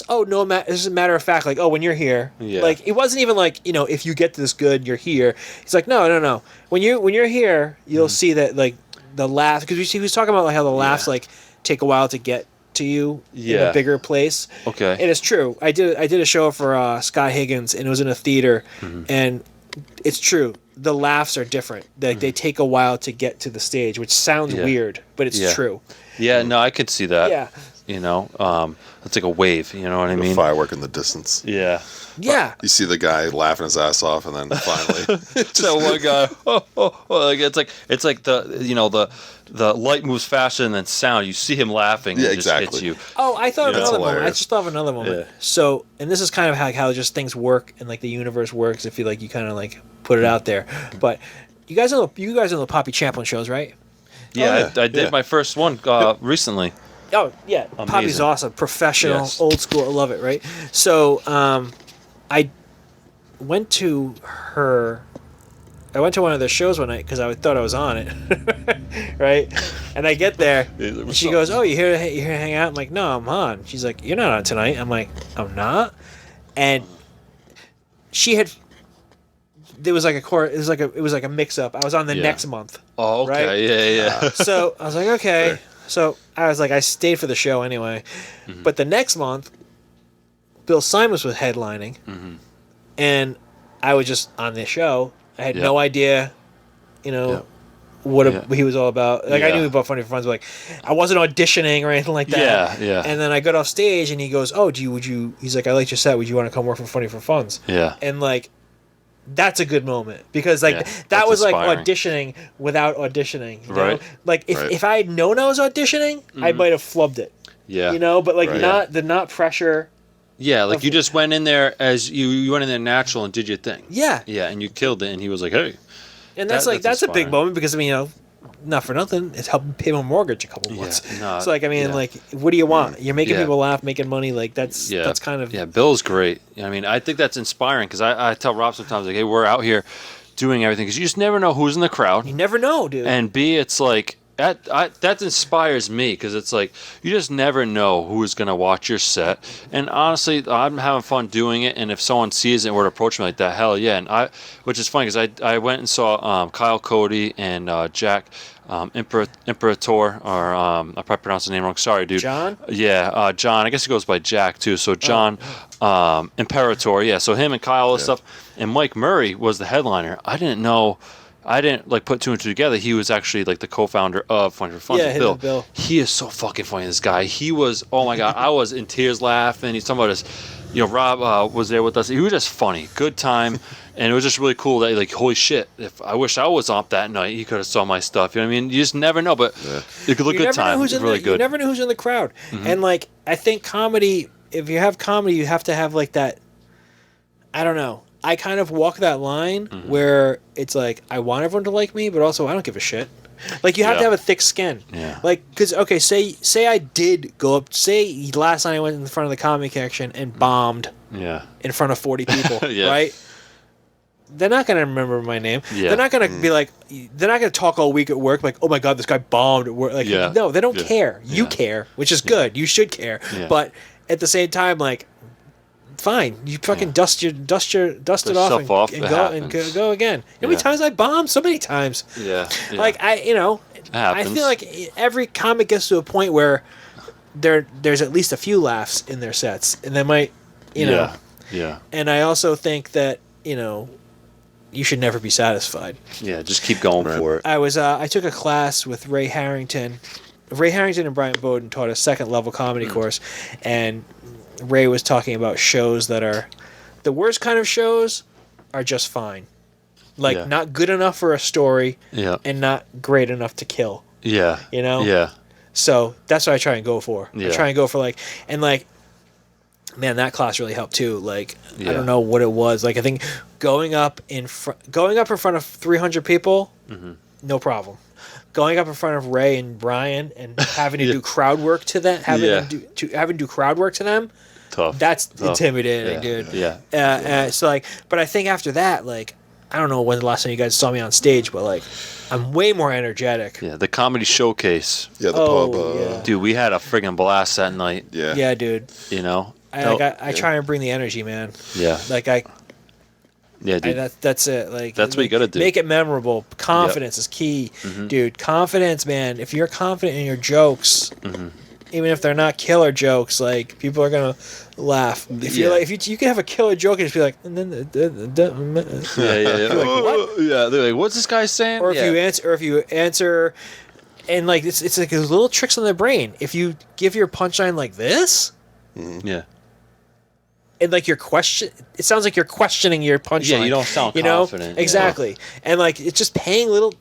oh, no, this is a matter of fact, like, oh, when you're here. Yeah. Like, it wasn't even like, if you get this good, you're here. He's like, no. When you're here, you'll see that, like, the laugh, because he was talking about like how the laughs, like, take a while to get to you in a bigger place. Okay. And it's true. I did a show for Scott Higgins, and it was in a theater, and it's true. The laughs are different. Like they take a while to get to the stage, which sounds weird, but it's true. Yeah, no, I could see that. Yeah. It's like a wave. You know what I The mean? firework in the distance. Yeah. Yeah. You see the guy laughing his ass off, and then finally, So one guy, like it's like the light moves faster than sound. You see him laughing, and Yeah, it just exactly. hits you. Oh, I thought of That's another moment. I hilarious. just thought of another moment. Yeah. So, and this is kind of how just things work and like the universe works. If you like, you kind of like put it out there. But you guys know the Poppy Champlin shows, right? Yeah, yeah. I did Yeah. my first one recently. Oh yeah, Poppy's Amazing. awesome, professional, Yes. old school. I love it. Right. So I went to one of their shows one night because I thought I was on it, right? And I get there, and she goes, "Oh, you here to hang out?" I'm like, "No, I'm on." She's like, "You're not on tonight." I'm like, "I'm not," and she had. There was like it was like a mix up. I was on the Yeah. next month. Oh, okay. Right? Yeah. So I was like, okay. Fair. So I was like, I stayed for the show anyway. But the next month, Bill Simons was headlining, and I was just on the show. I had no idea, what he was all about. Like I knew about Funny for Fun's, but like I wasn't auditioning or anything like that. Yeah. And then I got off stage, and he goes, "Oh, would you?" He's like, "I liked your set. Would you want to come work for Funny for Fun's?" Yeah. And like. That's a good moment because like Yeah, that that's was like inspiring. auditioning without auditioning, you know? Right. Like if I had known I was auditioning, I might have flubbed it, Yeah. but like Right. not pressure. Yeah, like you just went in there as you went in there natural and did your thing. Yeah, Yeah, and you killed it, and he was like, "Hey." and that's That's a big inspiring. moment because I mean not for nothing, it's helping pay my mortgage a couple months. no, So like I mean yeah. like what do you want? You're making Yeah. people laugh, making money. Like that's kind of Bill's great. I mean, I think that's inspiring because I tell Rob sometimes like, hey, we're out here doing everything because you just never know who's in the crowd, you never know, dude. and B, it's like that inspires me because it's like you just never know who's gonna watch your set. And honestly, I'm having fun doing it. And if someone sees it and were to approach me like that, hell yeah. And which is funny because I went and saw Kyle Cody and Jack. Imperator, or I probably pronounced the name wrong. Sorry, dude. John? Yeah, John. I guess he goes by Jack too. So John, Imperator. Yeah. So him and Kyle, all this stuff, and Mike Murray was the headliner. I didn't know. I didn't like put two and two together. He was actually like the co-founder of Funny for Fun. Yeah, him and Bill. He is so fucking funny. This guy. He was. Oh my god. I was in tears laughing. He's talking about his. Rob was there with us. He was just funny. Good time. And it was just really cool that, like, holy shit, if I wish I was on that night, he could have saw my stuff. You know what I mean? You just never know, but it could look good time. It's really good. You never know who's in the crowd. And, like, I think comedy, if you have comedy, you have to have, like, that, I don't know. I kind of walk that line where it's like, I want everyone to like me, but also I don't give a shit. Like, you have to have a thick skin. Yeah. Like, because, okay, say I did go up, say last night I went in front of the Comic Connection and bombed in front of 40 people, right? They're not going to remember my name. Yeah. They're not going to be like, they're not going to talk all week at work like, oh my God, this guy bombed at work. Like, no, they don't care. You care, which is good. You should care. Yeah. But at the same time, like, fine, you fucking dust it off and go again. How many times I bombed? So many times. Yeah. Like, I feel like every comic gets to a point where there's at least a few laughs in their sets, and they might, you know. Yeah. And I also think that, you should never be satisfied. Yeah, just keep going for it. I took a class with Ray Harrington. Ray Harrington and Brian Bowden taught a second level comedy course, and Ray was talking about shows that are the worst kind of shows are just fine. Like not good enough for a story and not great enough to kill. Yeah. Yeah. So that's what I try and go for. I try and go for man, that class really helped too. Like, I don't know what it was. Like, I think going up in front of 300 people, no problem. Going up in front of Ray and Brian and having to do crowd work to them, having to do crowd work to them, tough. That's intimidating, dude. Yeah. So like, but I think after that, like, I don't know when the last time you guys saw me on stage, but like, I'm way more energetic. Yeah, the comedy showcase. Yeah, the pub. Dude, we had a friggin' blast that night. Yeah. Yeah, dude. I try and bring the energy, man. Yeah. Like yeah, dude. That's it. Like, that's what you gotta do. Make it memorable. Confidence is key, dude. Confidence, man. If you're confident in your jokes, even if they're not killer jokes, like, people are gonna laugh. If you're like, if you can have a killer joke and just be like, like, what? Yeah, they're like, what's this guy saying? Or if you answer, and like it's like those little tricks on the brain. If you give your punchline like this, and like your question, it sounds like you're questioning your punchline. Yeah, you don't sound confident. Exactly. And like, it's just paying little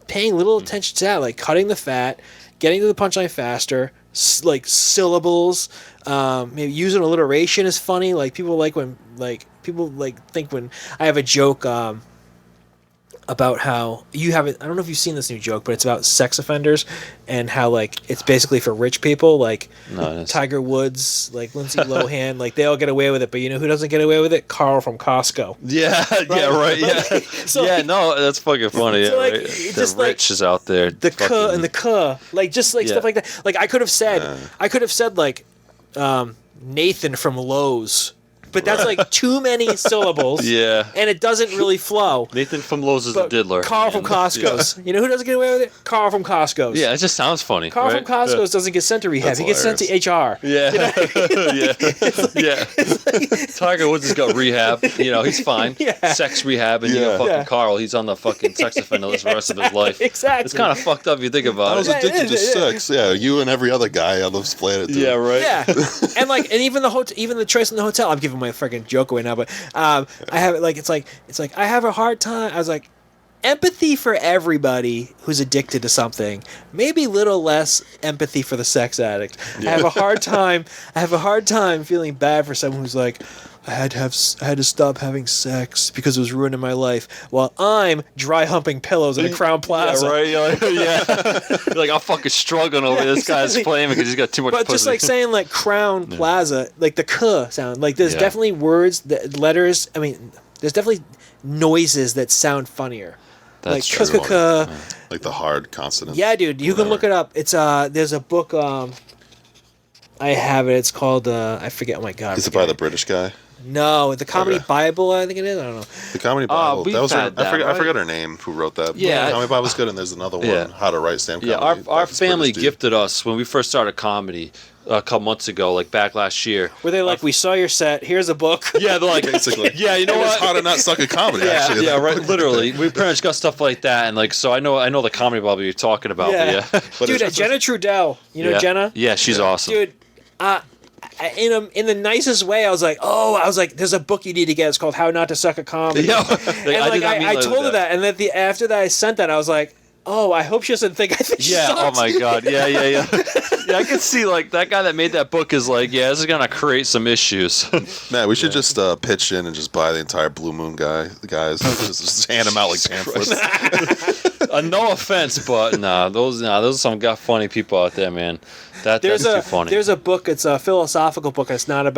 attention to that, like cutting the fat, getting to the punchline faster, like syllables. Maybe using alliteration is funny. Like, people think when I have a joke about how you have it. I don't know if you've seen this new joke, but it's about sex offenders and how, like, it's basically for rich people, like Tiger Woods, like Lindsay Lohan, like, they all get away with it, but you know who doesn't get away with it? Carl from Costco. Yeah, right? Yeah, right, yeah. So, yeah, no, that's fucking funny. So, like, right. The rich is out there. The "k" and the "k," like, just like stuff like that. Like, I could have said like Nathan from Lowe's. But that's like too many syllables. Yeah. And it doesn't really flow. Nathan from Lowe's is a diddler. Carl from Costco's. You know who doesn't get away with it? Carl from Costco's. Yeah, it just sounds funny. Carl from Costco's doesn't get sent to rehab. That's he gets sent to HR. Yeah. You know? Tiger Woods has got rehab. You know, he's fine. Yeah. Sex rehab. And you know, fucking Carl, he's on the fucking sex offender list for the rest of his life. Exactly. It's kind of fucked up if you think about it. I was addicted to sex. Yeah, you and every other guy on this planet. Too. Yeah, right. Yeah. And like, and even the choice in the hotel, I'm giving my freaking joke away now, but I have it like, it's like I have a hard time. I was like, empathy for everybody who's addicted to something, maybe a little less empathy for the sex addict. Yeah. I have a hard time feeling bad for someone who's like, I had to stop having sex because it was ruining my life, while I'm dry humping pillows in a Crown Plaza. Yeah, right. You're like, I'm fucking struggling over this guy's playing because he's got too much pussy. But just like saying like Crown Plaza, like the "k" sound, like there's definitely words, letters. I mean, there's definitely noises that sound funnier. That's like true. Like the hard consonants. Yeah, dude, you can look it up. It's there's a book. I have it. It's called I forget. Oh my god. Is it by the British guy? No, the Comedy Bible, I think it is. I don't know. The Comedy Bible. That was I forgot her name. Who wrote that? Yeah, the Comedy Bible's good, and there's another one, How to Write Stand Comedy. Yeah, our family gifted us when we first started comedy a couple months ago, like back last year. Were they like, we saw your set, here's a book? Yeah, they're like, basically. Yeah, you know what? It's how to not suck at comedy. Actually, yeah, right. Literally, we pretty much got stuff like that, and like, so I know the Comedy Bible you're talking about. Yeah. Dude, Jenna Trudell. You know Jenna? Yeah, she's awesome. Dude, in the nicest way, I was like, there's a book you need to get. It's called How Not to Suck at Comedy. Yeah, And I told her that, and after that I sent that, I was like, oh, I hope she doesn't think I think she sucks. Oh my God. Yeah. Yeah, I can see like that guy that made that book is like, yeah, this is gonna create some issues. Man, we should just pitch in and just buy the entire Blue Moon guys. just hand them out like pamphlets. No offense, but those are some funny people out there, man. That's too funny. There's a book. It's a philosophical book. It's not a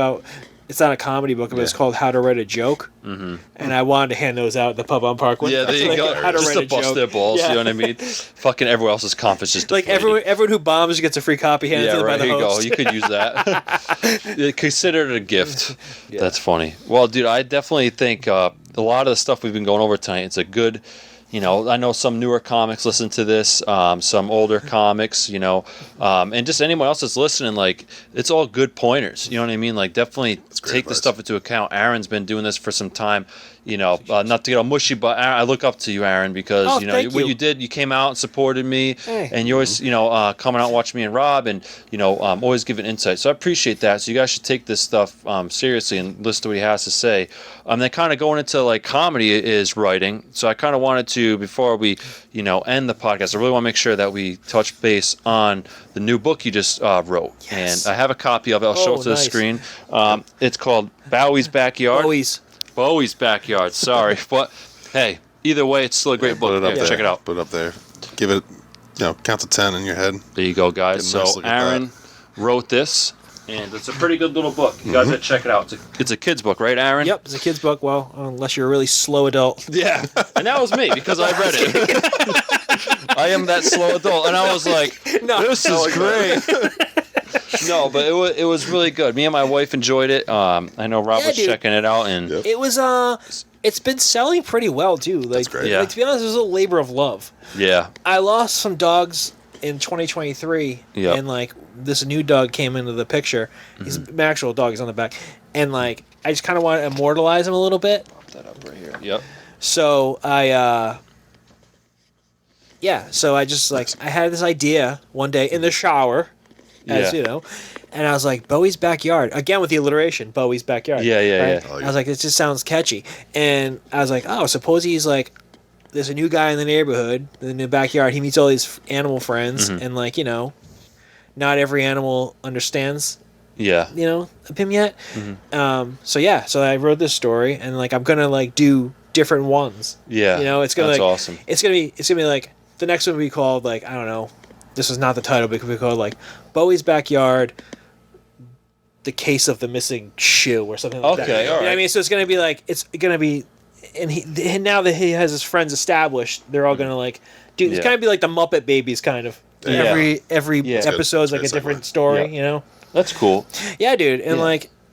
comedy book, but it's called How to Write a Joke. Mm-hmm. And I wanted to hand those out at the pub on Parkwood. Yeah, there you go. How to just write to a bust joke. their balls, Yeah. you know what I mean? Fucking everyone else's confidence just like deflated. everyone who bombs gets a free copy handed to them by the here you host. go. You could use that. Consider it a gift. Yeah. That's funny. Well, dude, I definitely think a lot of the stuff we've been going over tonight, it's a good... I know some newer comics listen to this, some older comics, and just anyone else that's listening, like, it's all good pointers. You know what I mean? Like, definitely take this stuff into account. Aaron's been doing this for some time. Not to get all mushy, but Aaron, I look up to you, Aaron, because what you did, you came out and supported me, and you always, coming out and watching me and Rob, and always giving insight. So I appreciate that. So you guys should take this stuff seriously and listen to what he has to say. Then kind of going into like comedy is writing. So I kind of wanted to, before we end the podcast, I really want to make sure that we touch base on the new book you just wrote. Yes. And I have a copy of it. I'll show it to the screen. It's called Bowie's Backyard. Bowie's Backyard, sorry. But, hey, either way, it's still a great book. Check it out. Put it up there. Give it, count to 10 in your head. There you go, guys. So Aaron wrote this, and it's a pretty good little book. You guys gotta check it out. It's a kid's book, right, Aaron? Yep, it's a kid's book. Well, unless you're a really slow adult. Yeah, and that was me, because I read it. I am that slow adult, and I was like, this is great. No, but it was really good. Me and my wife enjoyed it. I know Rob was checking it out, and it was it's been selling pretty well too. Like, that's great. Like, to be honest, it was a labor of love. Yeah, I lost some dogs in 2023, and like this new dog came into the picture. He's an actual dog. He's on the back, and like I just kind of want to immortalize him a little bit. Pop that up right here. Yep. So so I just I had this idea one day in the shower. As and I was like, Bowie's Backyard, again with the alliteration, Bowie's Backyard. Yeah. I was like, it just sounds catchy, and I was like, oh, suppose he's like, there's a new guy in the neighborhood, in the backyard. He meets all these animal friends, and not every animal understands. Yeah. Him yet. So I wrote this story, and like I'm gonna do different ones. Yeah. It's gonna that's awesome. It's gonna be like the next one will be called I don't know. This is not the title, but it could be called Bowie's Backyard, The Case of the Missing Shoe, or something like that. Okay, all right. You know what I mean? So it's going to be, and now that he has his friends established, they're all going to it's going to be like the Muppet Babies kind of. Every episode's like a different story, That's cool. Yeah, dude. And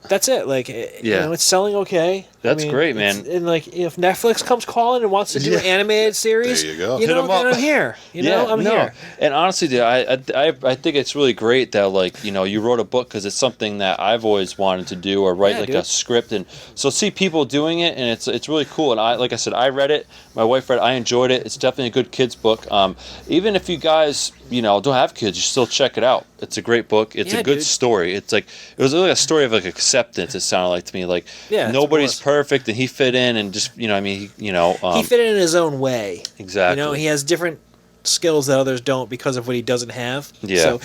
that's it. It's selling okay. That's great, man. And if Netflix comes calling and wants to do an animated series, there you go. Then I'm here. I'm here. And honestly, dude, I think it's really great that you wrote a book, because it's something that I've always wanted to do, or write a script, and so see people doing it, and it's really cool. And I, like I said, I read it. My wife read it. I enjoyed it. It's definitely a good kids book. Even if you guys don't have kids, you still check it out. It's a great book. It's a good story. It's it was really a story of acceptance. It sounded like to me nobody's perfect, and he fit in, and just he fit in his own way. Exactly. He has different skills that others don't because of what he doesn't have. Yeah. So,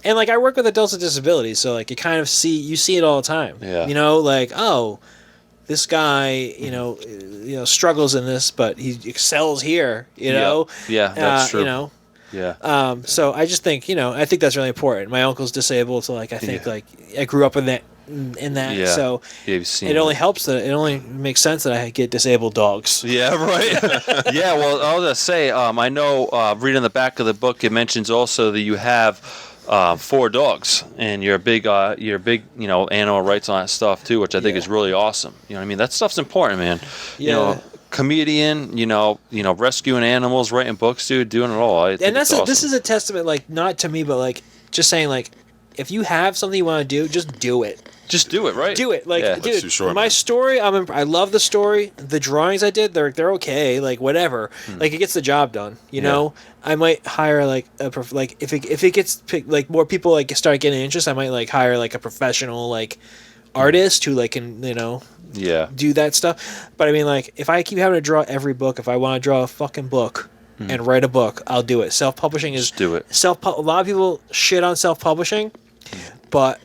and I work with adults with disabilities, so you kind of see it all the time. Yeah. This guy, struggles in this, but he excels here. Yeah, that's true. Yeah. So I just think, I think that's really important. My uncle's disabled, so I think I grew up in that. Yeah. So it only helps that it only makes sense that I get disabled dogs. Yeah, right. Yeah, well, I was gonna say, I know reading the back of the book, it mentions also that you have 4 dogs, and you're a big animal rights on that stuff too, which I think is really awesome. You know what I mean? That stuff's important, man. Yeah. Comedian, rescuing animals, writing books, dude, doing it all. Awesome. This is a testament, not to me, but just saying, if you have something you want to do, just do it. Just do it, right? Do it, like, Yeah. dude. too short, My man. story, I love the story. The drawings I did, they're okay, like whatever. Like it gets the job done. You Yeah. know, I might hire like like if it gets like more people like start getting interest, I might like hire like a professional like artist who like can Yeah. do that stuff. But I mean, like, if I keep having to draw every book, if I want to draw a fucking book and write a book, I'll do it. Self-publishing is Just do it. A lot of people shit on self-publishing, but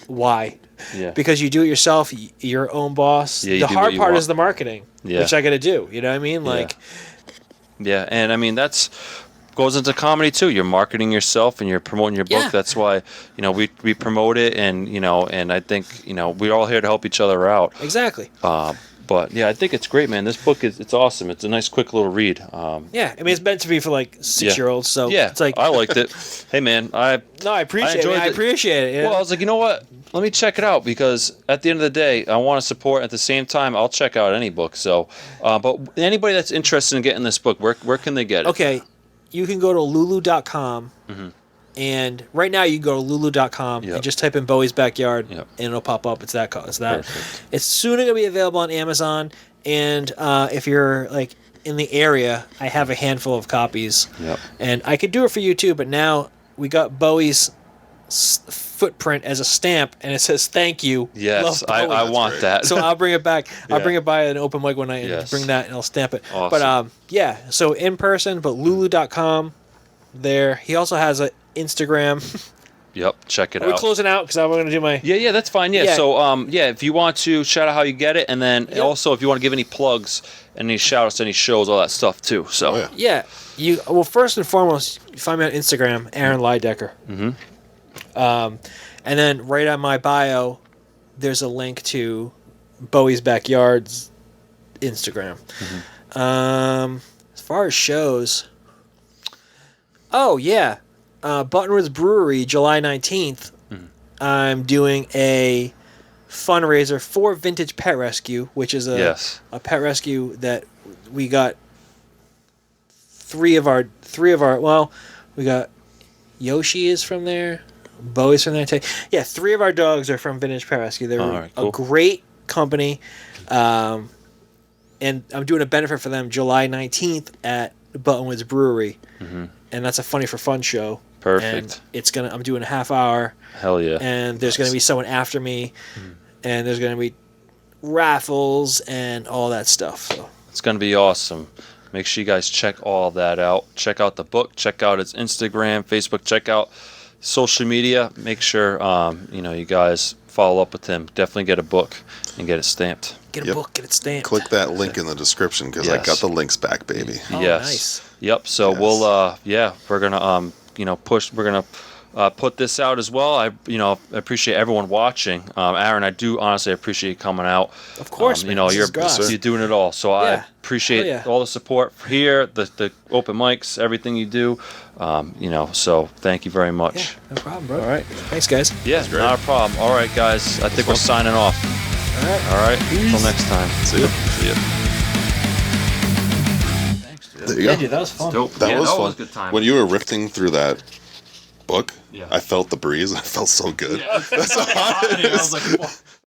why? Yeah. Because you do it yourself, you're your own boss. Yeah, you The do hard what you part want. is the marketing, Yeah. which I got to do. You know what I mean? Like, Yeah, and I mean that's goes into comedy too. You're marketing yourself and you're promoting your book. Yeah. That's why we promote it, and and I think we're all here to help each other out. exactly. But yeah, I think it's great, man. This book it's awesome. It's a nice, quick little read. Yeah, I mean, it's meant to be for like 6-year-olds. So Yeah, it's like, I liked it. Hey, man, I appreciate enjoyed it. I it. appreciate it. Yeah. Well, I was like, you know what? Let me check it out because at the end of the day, I want to support. At the same time, I'll check out any book. So, but anybody that's interested in getting this book, where can they get it? Okay, you can go to lulu.com, and right now you can go to lulu.com Yep. and just type in Bowie's Backyard, Yep. and it'll pop up. It's that. Perfect. It's soon going to be available on Amazon, and if you're like in the area, I have a handful of copies, Yep. and I could do it for you too. But now we got Bowie's footprint as a stamp, and it says "Thank you." Yes, Love Bowie. I want great. that. So I'll bring it back. I'll Yeah. bring it by an open mic one night and Yes. bring that, and I'll stamp it. Awesome. But yeah. So in person, but lulu.com. There. He also has an Instagram. Yep, check it Are we out. closing out? Because I'm going to do my. Yeah, that's fine. Yeah. Yeah. So, if you want to shout out how you get it, and then Yep. also if you want to give any plugs, any shout outs, any shows, all that stuff too. So, Oh, yeah. Yeah. Well, first and foremost, you find me on Instagram, Aaron Leidecker. And then right on my bio, there's a link to Bowie's Backyard's Instagram. As far as shows, oh yeah, Buttonwoods Brewery, July 19th. I'm doing a fundraiser for Vintage Pet Rescue, which is Yes. a pet rescue that we got three of our well, we got Yoshi is from there, Bowie's from there. Yeah, 3 of our dogs are from Vintage Pet Rescue. They're All right, cool. a great company, and I'm doing a benefit for them July 19th at Buttonwoods Brewery, and that's a Funny for Fun show. Perfect. And I'm doing a half hour, Hell yeah. and there's going to be someone after me, and there's going to be raffles and all that stuff. So. It's going to be awesome. Make sure you guys check all that out. Check out the book. Check out its Instagram, Facebook. Check out social media. Make sure you guys follow up with him. Definitely get a book and get it stamped. Get a Yep. book, get it stamped. Click that link in the description because I Yes. got the links back, baby. Oh, Yes. nice. Yep. So Yes. we're gonna push. We're gonna put this out as well. I appreciate everyone watching. Aaron, I do honestly appreciate you coming out. Of course, man. This is grass. you're doing it all. So I Yeah. appreciate Oh, yeah. all the support here, the open mics, everything you do. So thank you very much. Yeah, no problem, bro. All right. Thanks, guys. Yeah, great. not a problem. All right, guys. I think we're signing off. All right. All right. Until next time. See ya. See ya. There you go. Dude, that was fun. Dope. That Yeah, was that fun. was a good time. When you were rifting through that book, Yeah. I felt the breeze. I felt so good. I was like,